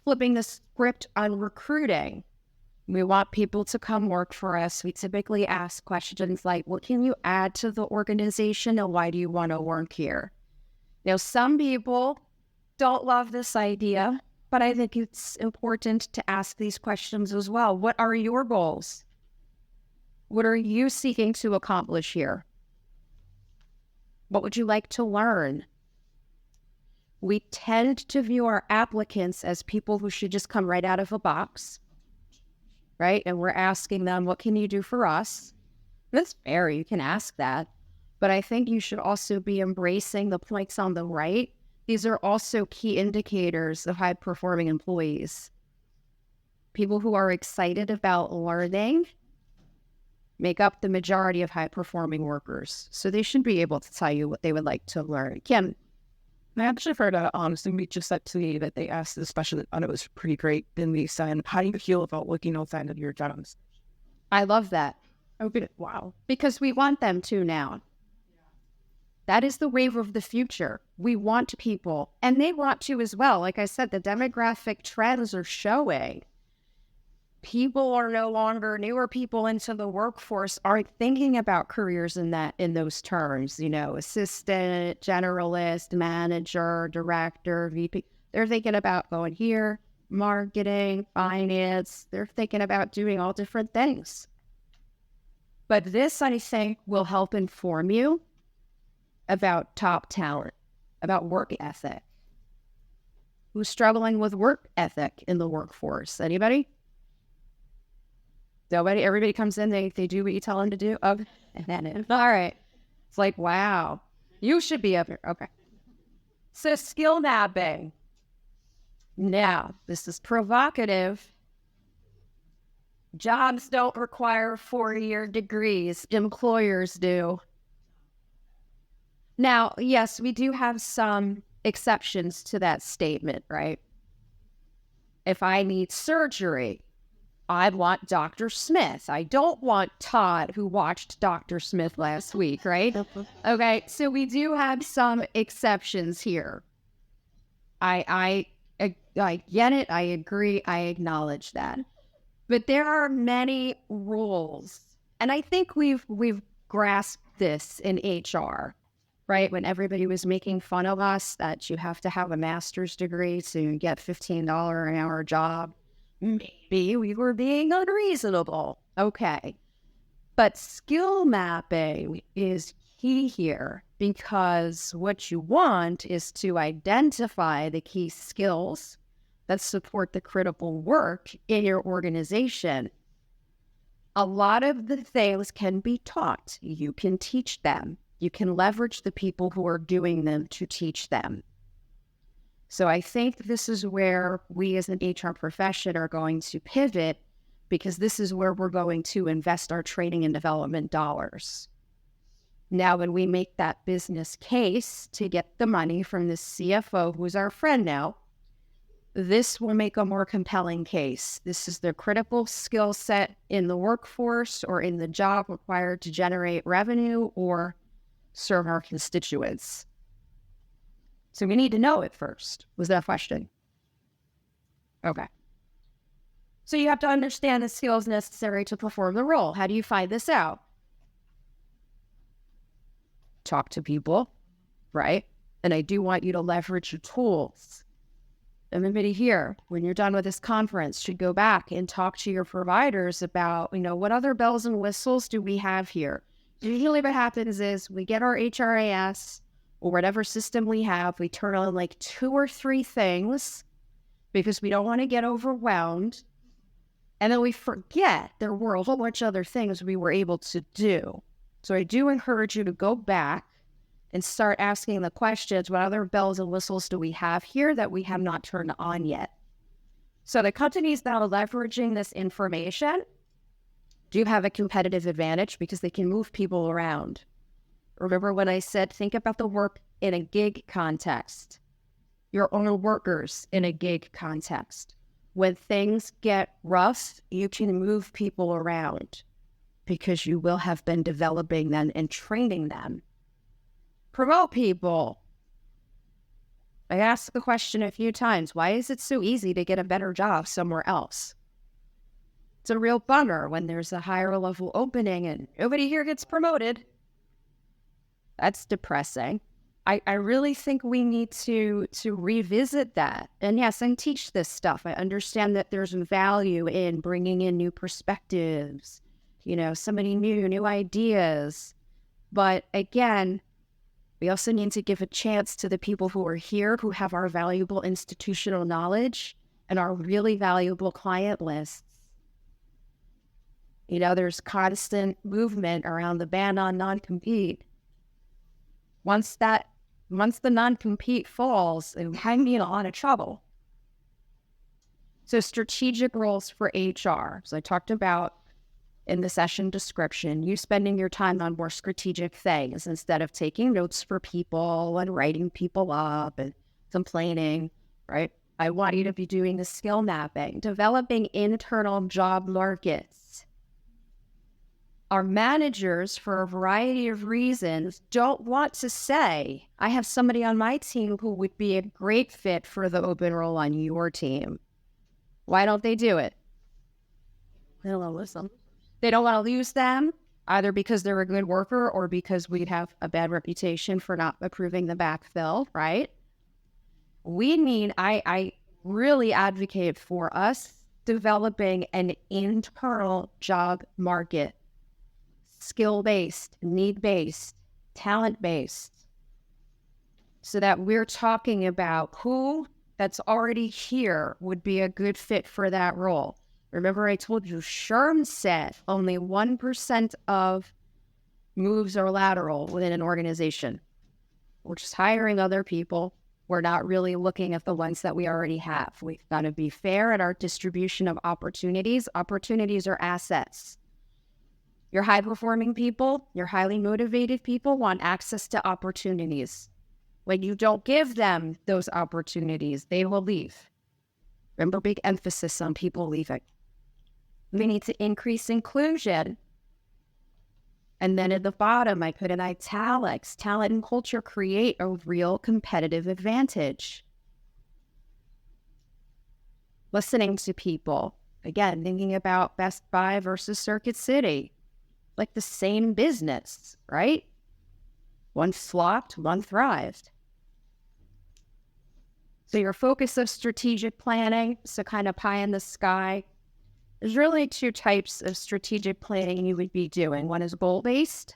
Flipping the script on recruiting. We want people to come work for us. We typically ask questions like, what can you add to the organization and why do you want to work here? Now, some people don't love this idea, but I think it's important to ask these questions as well. What are your goals? What are you seeking to accomplish here? What would you like to learn? We tend to view our applicants as people who should just come right out of a box, right? And we're asking them, what can you do for us? That's fair, you can ask that. But I think you should also be embracing the points on the right. These are also key indicators of high-performing employees. People who are excited about learning make up the majority of high-performing workers. So they should be able to tell you what they would like to learn. Kim? I actually heard somebody just said to me that they asked this question, and it was pretty great. Then they said, how do you feel about looking outside of your jobs? I love that. Okay, wow. Because we want them to now. That is the wave of the future. We want people, and they want to as well. Like I said, the demographic trends are showing people are no longer, newer people into the workforce aren't thinking about careers in those terms, assistant, generalist, manager, director, VP. They're thinking about going here, marketing, finance. They're thinking about doing all different things. But this, I think, will help inform you about top talent, about work ethic. Who's struggling with work ethic in the workforce? Anybody? Nobody? Everybody comes in, they do what you tell them to do? Okay. All right. It's like, wow, you should be up here. Okay. So skill mapping. Now, this is provocative. Jobs don't require 4-year degrees. Employers do. Now, yes, we do have some exceptions to that statement, right? If I need surgery, I want Dr. Smith. I don't want Todd, who watched Dr. Smith last week, right? Okay, so we do have some exceptions here. I get it. I agree. I acknowledge that. But there are many rules, and I think we've grasped this in HR, right? When everybody was making fun of us that you have to have a master's degree to get $15 an hour job. Maybe we were being unreasonable. Okay. But skill mapping is key here, because what you want is to identify the key skills that support the critical work in your organization. A lot of the things can be taught. You can teach them. You can leverage the people who are doing them to teach them. So I think this is where we as an HR profession are going to pivot, because this is where we're going to invest our training and development dollars. Now, when we make that business case to get the money from the CFO, who's our friend now, this will make a more compelling case. This is the critical skill set in the workforce or in the job required to generate revenue or serve our constituents. So we need to know it first. Was that a question? Okay. So you have to understand the skills necessary to perform the role. How do you find this out? Talk to people, right? And I do want you to leverage your tools. Everybody here, when you're done with this conference, should go back and talk to your providers about, what other bells and whistles do we have here? Usually what happens is we get our HRAS, or whatever system we have, we turn on like 2 or 3 things because we don't want to get overwhelmed. And then we forget there were a whole bunch of other things we were able to do. So I do encourage you to go back and start asking the questions, what other bells and whistles do we have here that we have not turned on yet? So the companies that are leveraging this information do have a competitive advantage because they can move people around. Remember when I said, think about the work in a gig context, your own workers in a gig context. When things get rough, you can move people around because you will have been developing them and training them. Promote people. I asked the question a few times, why is it so easy to get a better job somewhere else? It's a real bummer when there's a higher level opening and nobody here gets promoted. That's depressing. I really think we need to revisit that. And yes, and teach this stuff. I understand that there's value in bringing in new perspectives, somebody new ideas. But again, we also need to give a chance to the people who are here, who have our valuable institutional knowledge and our really valuable client lists. There's constant movement around the ban on non-compete. Once the non-compete falls, it can be in a lot of trouble. So strategic roles for HR. So I talked about in the session description, you spending your time on more strategic things instead of taking notes for people and writing people up and complaining, right? I want you to be doing the skill mapping, developing internal job markets. Our managers, for a variety of reasons, don't want to say, I have somebody on my team who would be a great fit for the open role on your team. Why don't they do it? They don't want to lose them. They don't want to lose them, either because they're a good worker or because we'd have a bad reputation for not approving the backfill, right? I really advocate for us developing an internal job market, skill-based, need-based, talent-based, so that we're talking about who that's already here would be a good fit for that role. Remember, I told you, SHRM said only 1% of moves are lateral within an organization. We're just hiring other people. We're not really looking at the ones that we already have. We've got to be fair at our distribution of opportunities. Opportunities are assets. Your high-performing people, your highly motivated people want access to opportunities. When you don't give them those opportunities, they will leave. Remember, big emphasis on people leaving. We need to increase inclusion. And then at the bottom, I put in italics, talent and culture create a real competitive advantage. Listening to people. Again, thinking about Best Buy versus Circuit City. Like the same business, right? One flopped, one thrived. So your focus of strategic planning, so kind of pie in the sky. There's really two types of strategic planning you would be doing. One is goal-based.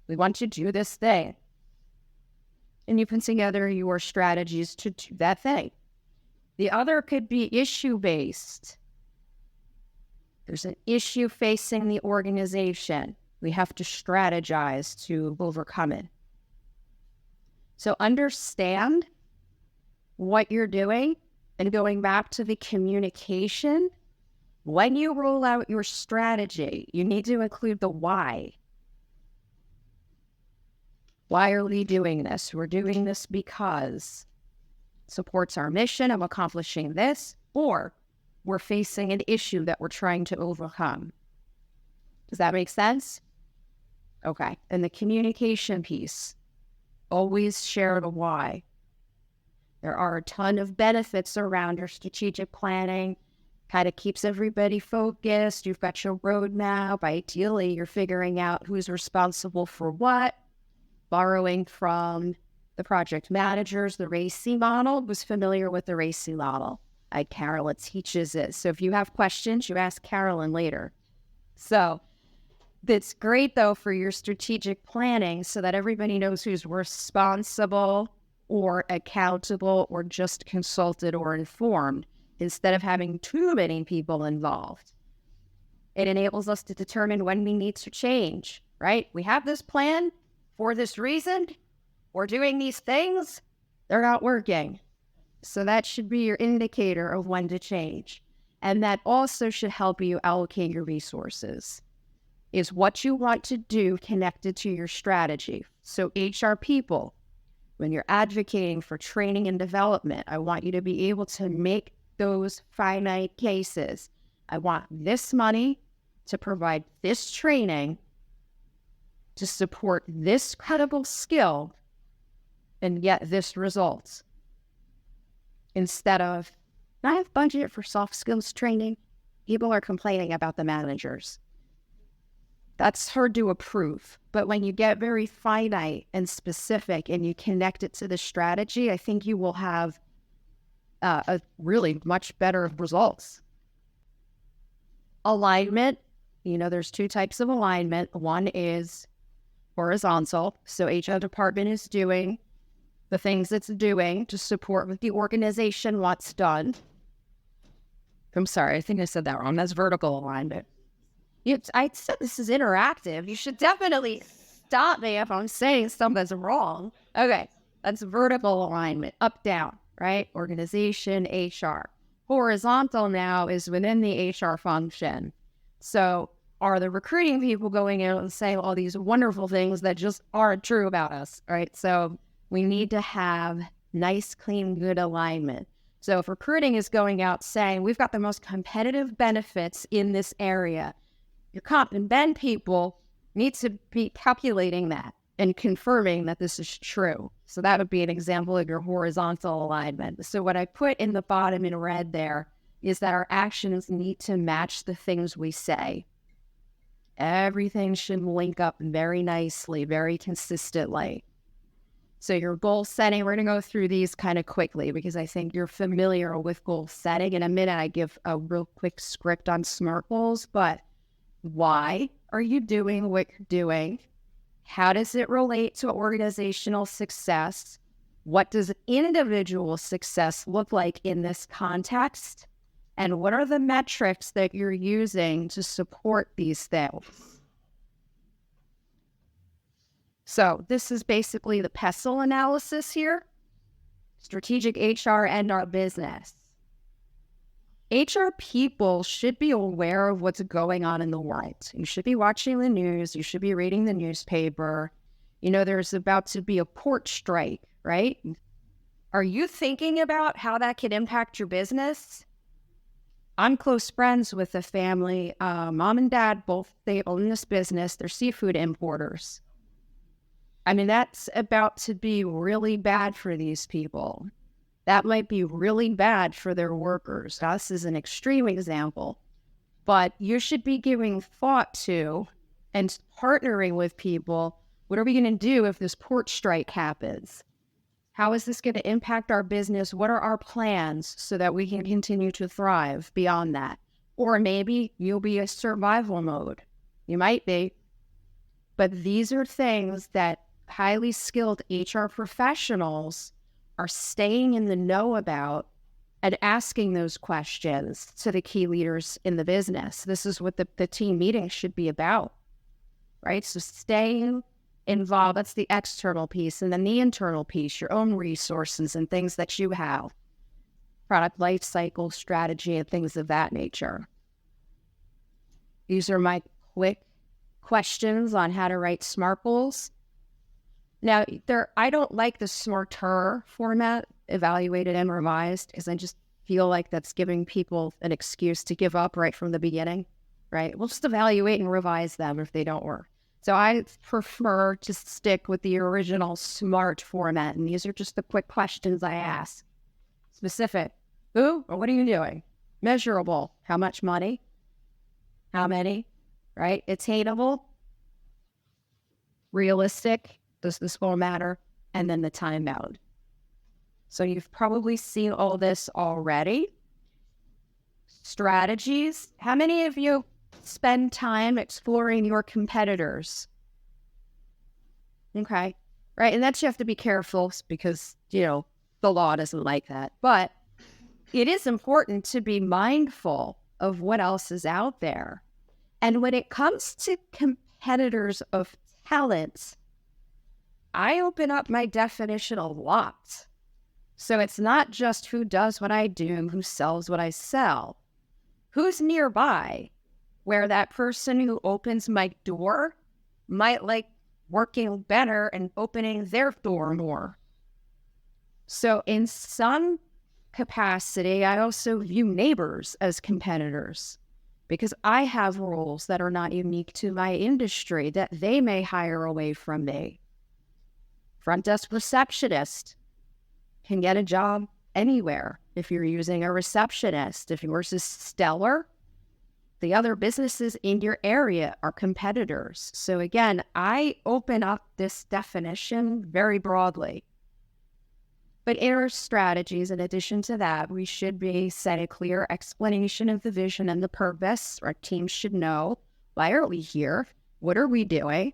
We want to do this thing. And you put together your strategies to do that thing. The other could be issue-based. There's an issue facing the organization. We have to strategize to overcome it. So understand what you're doing, and going back to the communication. When you roll out your strategy, you need to include the why. Why are we doing this? We're doing this because it supports our mission of accomplishing this, or we're facing an issue that we're trying to overcome. Does that make sense? Okay. And the communication piece, always share the why. There are a ton of benefits around your strategic planning. Kind of keeps everybody focused. You've got your roadmap. Ideally, you're figuring out who's responsible for what. Borrowing from the project managers, the RACI model. Was familiar with the RACI model. Carolyn teaches it. So if you have questions, you ask Carolyn later. So that's great, though, for your strategic planning so that everybody knows who's responsible or accountable or just consulted or informed, instead of having too many people involved. It enables us to determine when we need to change, right? We have this plan for this reason. We're doing these things. They're not working. So that should be your indicator of when to change. And that also should help you allocate your resources. Is what you want to do connected to your strategy? So HR people, when you're advocating for training and development, I want you to be able to make those finite cases. I want this money to provide this training to support this credible skill and get this result. Instead of, I have budget for soft skills training. People are complaining about the managers. That's hard to approve. But when you get very finite and specific and you connect it to the strategy, I think you will have a really much better results. Alignment, there's two types of alignment. One is horizontal. So HR department is doing the things it's doing to support what the organization wants done. I'm sorry, I think I said that wrong. That's vertical alignment. I said this is interactive. You should definitely stop me if I'm saying something's wrong. Okay, that's vertical alignment, up, down, right? Organization, HR. Horizontal now is within the HR function. So are the recruiting people going out and saying all these wonderful things that just aren't true about us, right? So we need to have nice, clean, good alignment. So if recruiting is going out saying, we've got the most competitive benefits in this area, your comp and ben people need to be calculating that and confirming that this is true. So that would be an example of your horizontal alignment. So what I put in the bottom in red there is that our actions need to match the things we say. Everything should link up very nicely, very consistently. So your goal setting, we're going to go through these kind of quickly because I think you're familiar with goal setting. In a minute, I give a real quick script on SMART goals, but why are you doing what you're doing? How does it relate to organizational success? What does individual success look like in this context? And what are the metrics that you're using to support these things? So this is basically the PESTLE analysis here. Strategic HR and our business. HR people should be aware of what's going on in the world. You should be watching the news. You should be reading the newspaper. You know, there's about to be a port strike, right? Are you thinking about how that could impact your business? I'm close friends with a family. Mom and dad, both, they own this business. They're seafood importers. I mean, that's about to be really bad for these people. That might be really bad for their workers. Now, this is an extreme example, but you should be giving thought to and partnering with people. What are we going to do if this port strike happens? How is this going to impact our business? What are our plans so that we can continue to thrive beyond that? Or maybe you'll be a survival mode. You might be. But these are things that highly skilled HR professionals are staying in the know about and asking those questions to the key leaders in the business. This is what the team meeting should be about, right? So staying involved, that's the external piece. And then the internal piece, your own resources and things that you have, product life cycle strategy and things of that nature. These are my quick questions on how to write SMART goals. Now, I don't like the SMARTER format, evaluated and revised, because I just feel like that's giving people an excuse to give up right from the beginning, right? We'll just evaluate and revise them if they don't work. So I prefer to stick with the original SMART format, and these are just the quick questions I ask. Specific, who or what are you doing? Measurable, how much money? How many, right? Attainable, realistic, does this goal matter? And then the time bound. So you've probably seen all this already. Strategies. How many of you spend time exploring your competitors? Okay. Right. And that's, you have to be careful because, you know, the law doesn't like that. But it is important to be mindful of what else is out there. And when it comes to competitors of talent, I open up my definition a lot. So it's not just who does what I do, who sells what I sell. Who's nearby where that person who opens my door might like working better and opening their door more. So in some capacity, I also view neighbors as competitors because I have roles that are not unique to my industry that they may hire away from me. Front desk receptionist can get a job anywhere if you're using a receptionist. If yours is stellar, the other businesses in your area are competitors. So again, I open up this definition very broadly. But in our strategies, in addition to that, we should be set a clear explanation of the vision and the purpose. Our team should know, why are we here? What are we doing?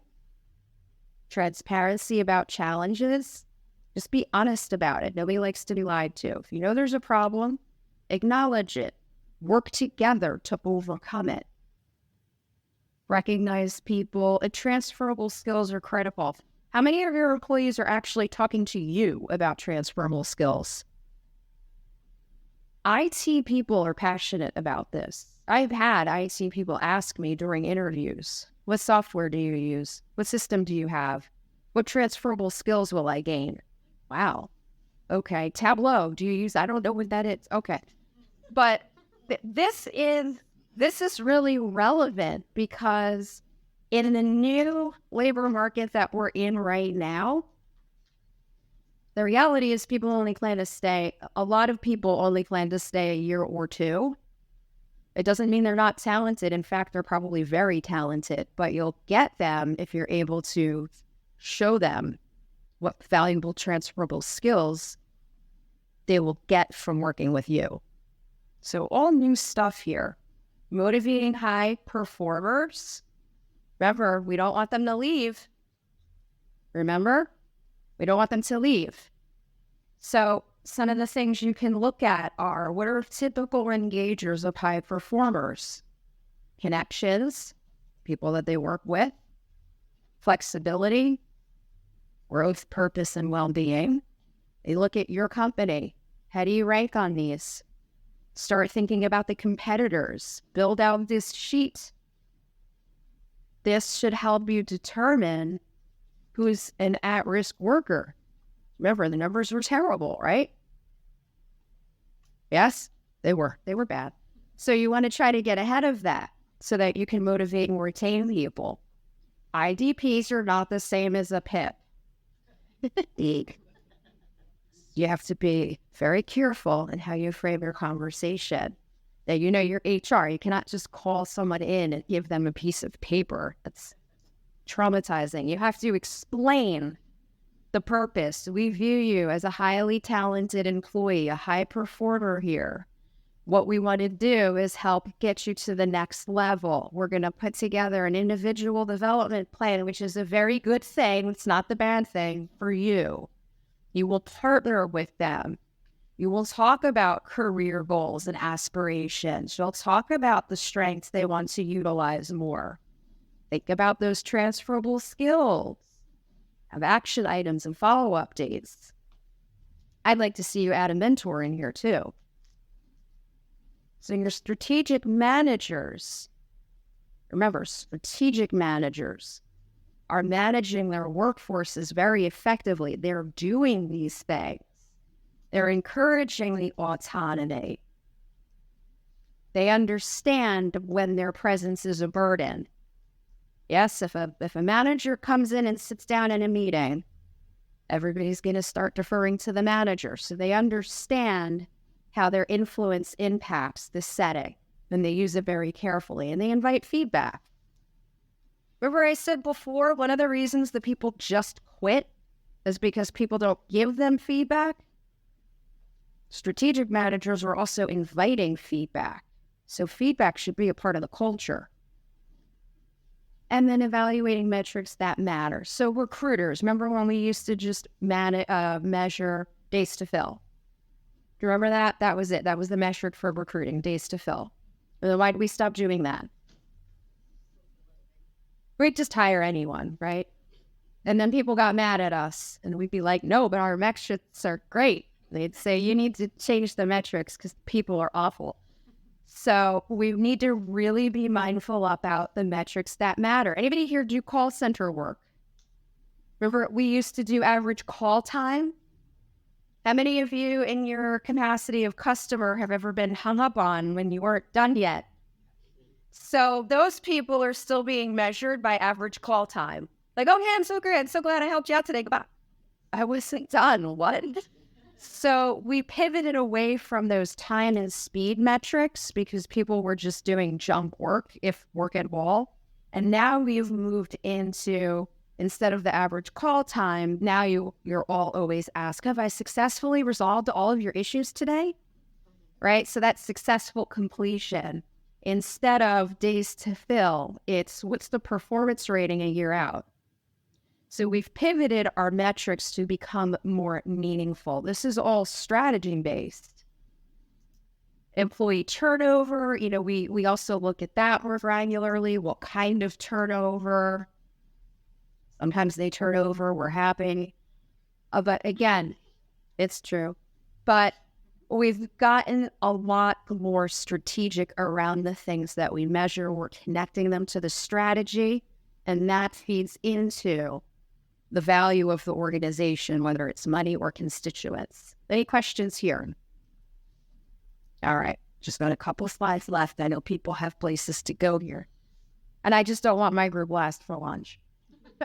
Transparency about challenges. Just be honest about it. Nobody likes to be lied to. If you know there's a problem, acknowledge it. Work together to overcome it. Recognize people. And transferable skills are critical. How many of your employees are actually talking to you about transferable skills? IT people are passionate about this. I've had IT people ask me during interviews, what software do you use? What system do you have? What transferable skills will I gain? Wow. Okay. Tableau, do you use? I don't know what that is. Okay. But this is really relevant because In the new labor market that we're in right now, the reality is people only plan to stay, a lot of people only plan to stay a year or two. It doesn't mean they're not talented. In fact, they're probably very talented, but you'll get them if you're able to show them what valuable transferable skills they will get from working with you. So all new stuff here. Motivating high performers. Remember, we don't want them to leave. Remember? We don't want them to leave. So some of the things you can look at are, what are typical engagers of high performers? Connections, people that they work with, flexibility, growth, purpose, and well-being. They look at your company. How do you rank on these? Start thinking about the competitors. Build out this sheet. This should help you determine who's an at-risk worker. Remember, the numbers were terrible, right? Yes, they were. They were bad. So you want to try to get ahead of that so that you can motivate and retain people. IDPs are not the same as a PIP. You have to be very careful in how you frame your conversation. That you know your HR, you cannot just call someone in and give them a piece of paper. That's traumatizing. You have to explain the purpose. We view you as a highly talented employee, a high performer here. What we want to do is help get you to the next level. We're going to put together an individual development plan, which is a very good thing. It's not the bad thing for you. You will partner with them. You will talk about career goals and aspirations. You'll talk about the strengths they want to utilize more. Think about those transferable skills. Have action items and follow-up dates. I'd like to see you add a mentor in here too. So your strategic managers, remember, strategic managers are managing their workforces very effectively. They're doing these things. They're encouraging the autonomy. They understand when their presence is a burden. Yes, if a manager comes in and sits down in a meeting, everybody's going to start deferring to the manager. So they understand how their influence impacts the setting, and they use it very carefully, and they invite feedback. Remember I said before, one of the reasons that people just quit is because people don't give them feedback. Strategic managers are also inviting feedback. So feedback should be a part of the culture. And then evaluating metrics that matter. So recruiters, remember when we used to just measure days to fill? Do you remember that? That was it. That was the metric for recruiting, days to fill. And then why did we stop doing that? We'd just hire anyone, right? And then people got mad at us. And we'd be like, no, but our metrics are great. They'd say, you need to change the metrics because people are awful. So we need to really be mindful about the metrics that matter. Anybody here do call center work? Remember, we used to do average call time. How many of you in your capacity of customer have ever been hung up on when you weren't done yet? So those people are still being measured by average call time. Like, oh yeah, I'm so great. I'm so glad I helped you out today. Goodbye. I wasn't done. What? So we pivoted away from those time and speed metrics because people were just doing junk work, if work at all. And now we've moved into, instead of the average call time, now you're all always asked, have I successfully resolved all of your issues today? Right? So that's successful completion. Instead of days to fill, it's what's the performance rating a year out? So we've pivoted our metrics to become more meaningful. This is all strategy-based. Employee turnover, we also look at that more granularly. What kind of turnover? Sometimes they turn over, we're happy. But again, it's true. But we've gotten a lot more strategic around the things that we measure. We're connecting them to the strategy, and that feeds into the value of the organization, whether it's money or constituents. Any questions here? All right, just got a couple slides left. I know people have places to go here. And I just don't want my group last for lunch.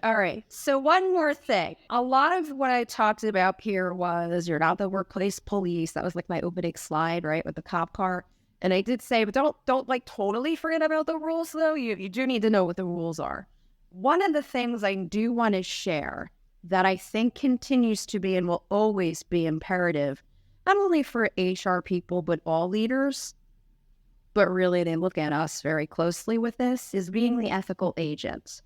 All right. So one more thing. A lot of what I talked about here was you're not the workplace police. That was like my opening slide, right, with the cop car. And I did say, but don't like totally forget about the rules, though. You do need to know what the rules are. One of the things I do want to share that I think continues to be and will always be imperative, not only for HR people, but all leaders, but really they look at us very closely with this, is being the ethical agent.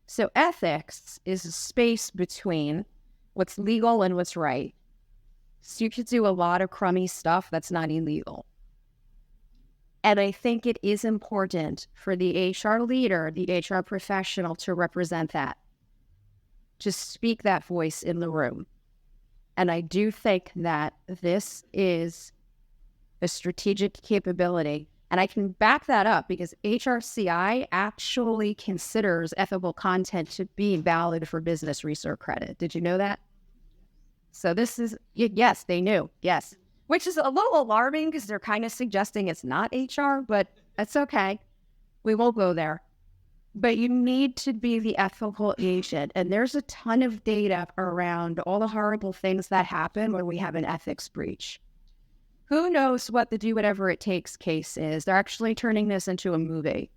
So ethics is a space between what's legal and what's right. So you could do a lot of crummy stuff that's not illegal. And I think it is important for the HR leader, the HR professional to represent that, to speak that voice in the room. And I do think that this is a strategic capability. And I can back that up because HRCI actually considers ethical content to be valid for business research credit. Did you know that? So this is, yes, they knew, yes. Which is a little alarming because they're kind of suggesting it's not HR, but that's okay. We won't go there. But you need to be the ethical agent. And there's a ton of data around all the horrible things that happen when we have an ethics breach. Who knows what the do whatever it takes case is? They're actually turning this into a movie.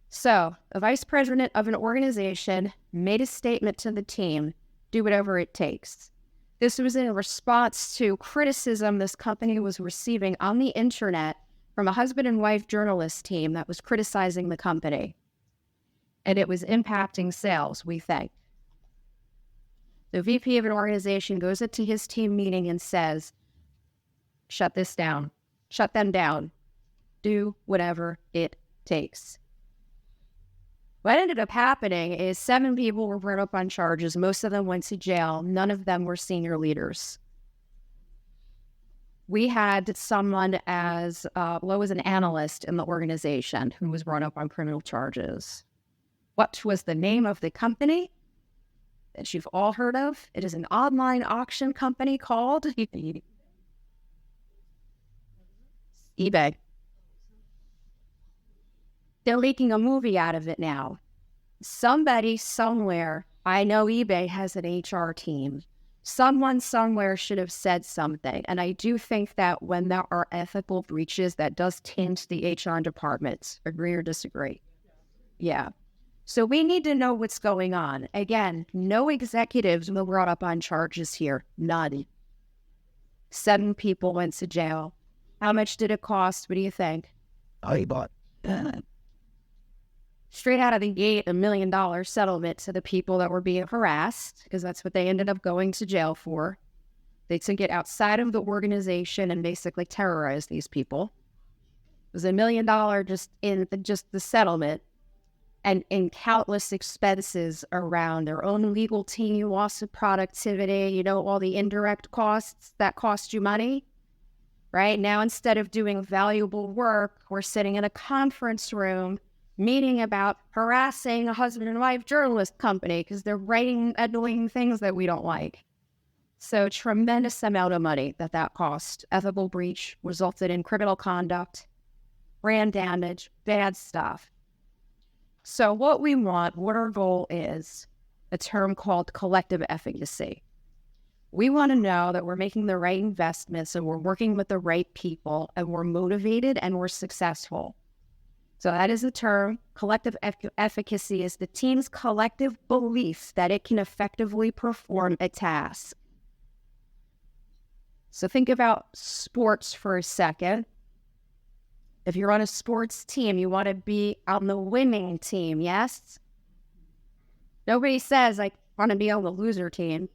So, a vice president of an organization made a statement to the team, do whatever it takes. This was in response to criticism this company was receiving on the internet from a husband and wife journalist team that was criticizing the company. And it was impacting sales, we think. The VP of an organization goes into his team meeting and says, shut this down, shut them down, do whatever it takes. What ended up happening is 7 people were brought up on charges. Most of them went to jail. None of them were senior leaders. We had someone as low as an analyst in the organization who was brought up on criminal charges. What was the name of the company that you've all heard of? It is an online auction company called eBay. They're making a movie out of it now. Somebody somewhere, I know eBay has an HR team. Someone somewhere should have said something. And I do think that when there are ethical breaches, that does tint the HR department. Agree or disagree? Yeah. So we need to know what's going on. Again, no executives were brought up on charges here. None. 7 people went to jail. How much did it cost? What do you think? I bought that. Straight out of the gate, $1 million settlement to the people that were being harassed, because that's what they ended up going to jail for. They took it outside of the organization and basically terrorized these people. It was $1 million just in the settlement, and in countless expenses around their own legal team, loss of productivity, all the indirect costs that cost you money. Right now, instead of doing valuable work, we're sitting in a conference room meeting about harassing a husband and wife journalist company because they're writing annoying things that we don't like. So tremendous amount of money that cost. Ethical breach resulted in criminal conduct, brand damage, bad stuff. So what our goal is, a term called collective efficacy. We want to know that we're making the right investments and we're working with the right people and we're motivated and we're successful. So that is the term. Collective efficacy is the team's collective belief that it can effectively perform a task. So think about sports for a second. If you're on a sports team, you want to be on the winning team, yes? Nobody says, I want to be on the loser team.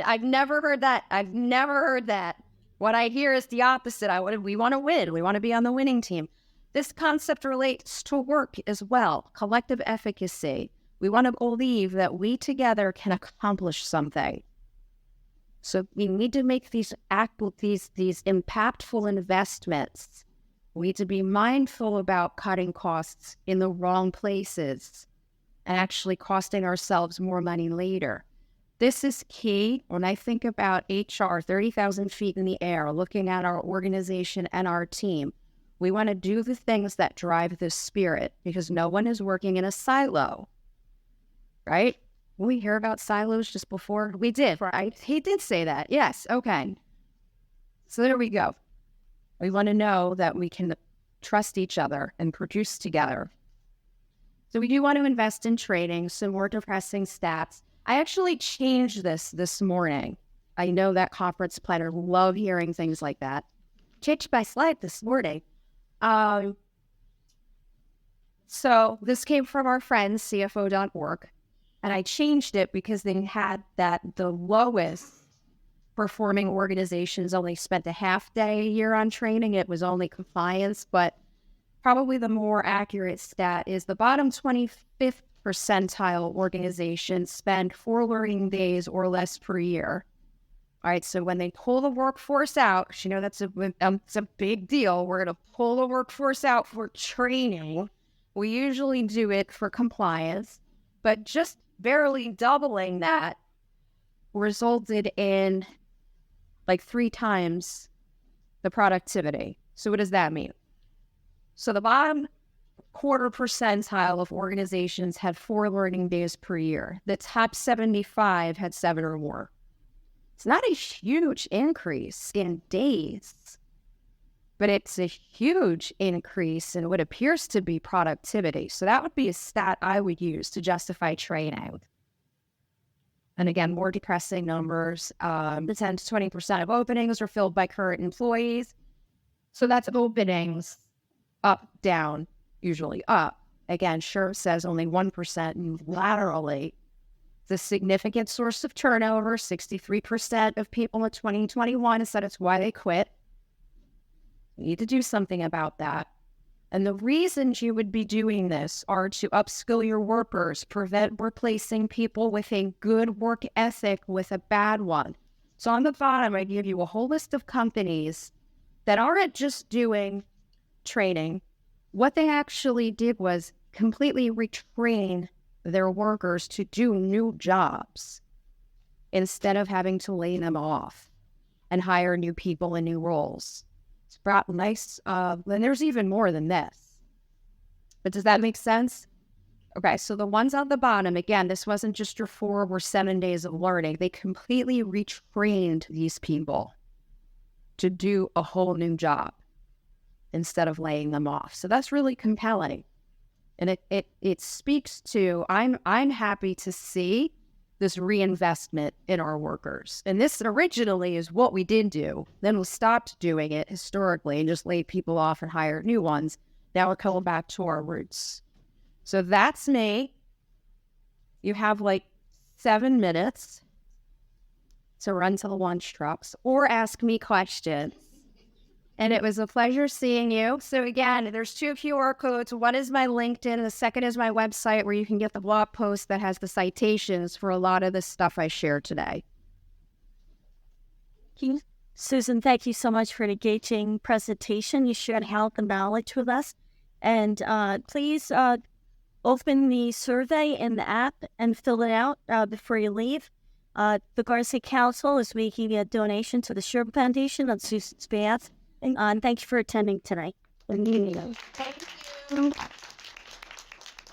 I've never heard that. What I hear is the opposite. We want to win. We want to be on the winning team. This concept relates to work as well, collective efficacy. We want to believe that we together can accomplish something. So we need to make these impactful investments. We need to be mindful about cutting costs in the wrong places and actually costing ourselves more money later. This is key when I think about HR, 30,000 feet in the air, looking at our organization and our team. We want to do the things that drive this spirit because no one is working in a silo, right? We hear about silos just before we did, right? He did say that. Yes. Okay. So there we go. We want to know that we can trust each other and produce together. So we do want to invest in training, some more depressing stats. I actually changed this morning. I know that conference planners love hearing things like that. Changed my slide this morning. So this came from our friends, CFO.org, and I changed it because they had that the lowest performing organizations only spent a half day a year on training. It was only compliance, but probably the more accurate stat is the bottom 25th percentile organizations spend 4 learning days or less per year. All right, so when they pull the workforce out, 'cause you know that's a big deal. We're going to pull the workforce out for training. We usually do it for compliance, but just barely doubling that resulted in like 3 times the productivity. So what does that mean? So the bottom quarter percentile of organizations had 4 learning days per year. The top 75 had 7 or more. It's not a huge increase in days, but it's a huge increase in what appears to be productivity. So that would be a stat I would use to justify training. And again, more depressing numbers. The 10 to 20% of openings are filled by current employees. So that's openings up, down, usually up. Again, SHRM says only 1% move laterally. It's a significant source of turnover. 63% of people in 2021 said it's why they quit. We need to do something about that. And the reasons you would be doing this are to upskill your workers, prevent replacing people with a good work ethic with a bad one. So on the bottom, I give you a whole list of companies that aren't just doing training. What they actually did was completely retrain their workers to do new jobs instead of having to lay them off and hire new people in new roles. It's brought nice, and there's even more than this. But does that make sense? Okay, so the ones on the bottom, again, this wasn't just your 4 or 7 days of learning. They completely retrained these people to do a whole new job instead of laying them off. So that's really compelling. And it speaks to, I'm happy to see this reinvestment in our workers. And this originally is what we did do. Then we stopped doing it historically and just laid people off and hired new ones. Now we're coming back to our roots. So that's me. You have like 7 minutes to run to the lunch trucks or ask me questions. And it was a pleasure seeing you. So again, there's 2 QR codes. One is my LinkedIn. The second is my website where you can get the blog post that has the citations for a lot of the stuff I shared today. Susan, thank you so much for an engaging presentation. You shared health and knowledge with us. And please open the survey in the app and fill it out before you leave. The Garcia Council is making a donation to the SHRM Foundation on Susan's behalf. And thank you for attending tonight. Thank you.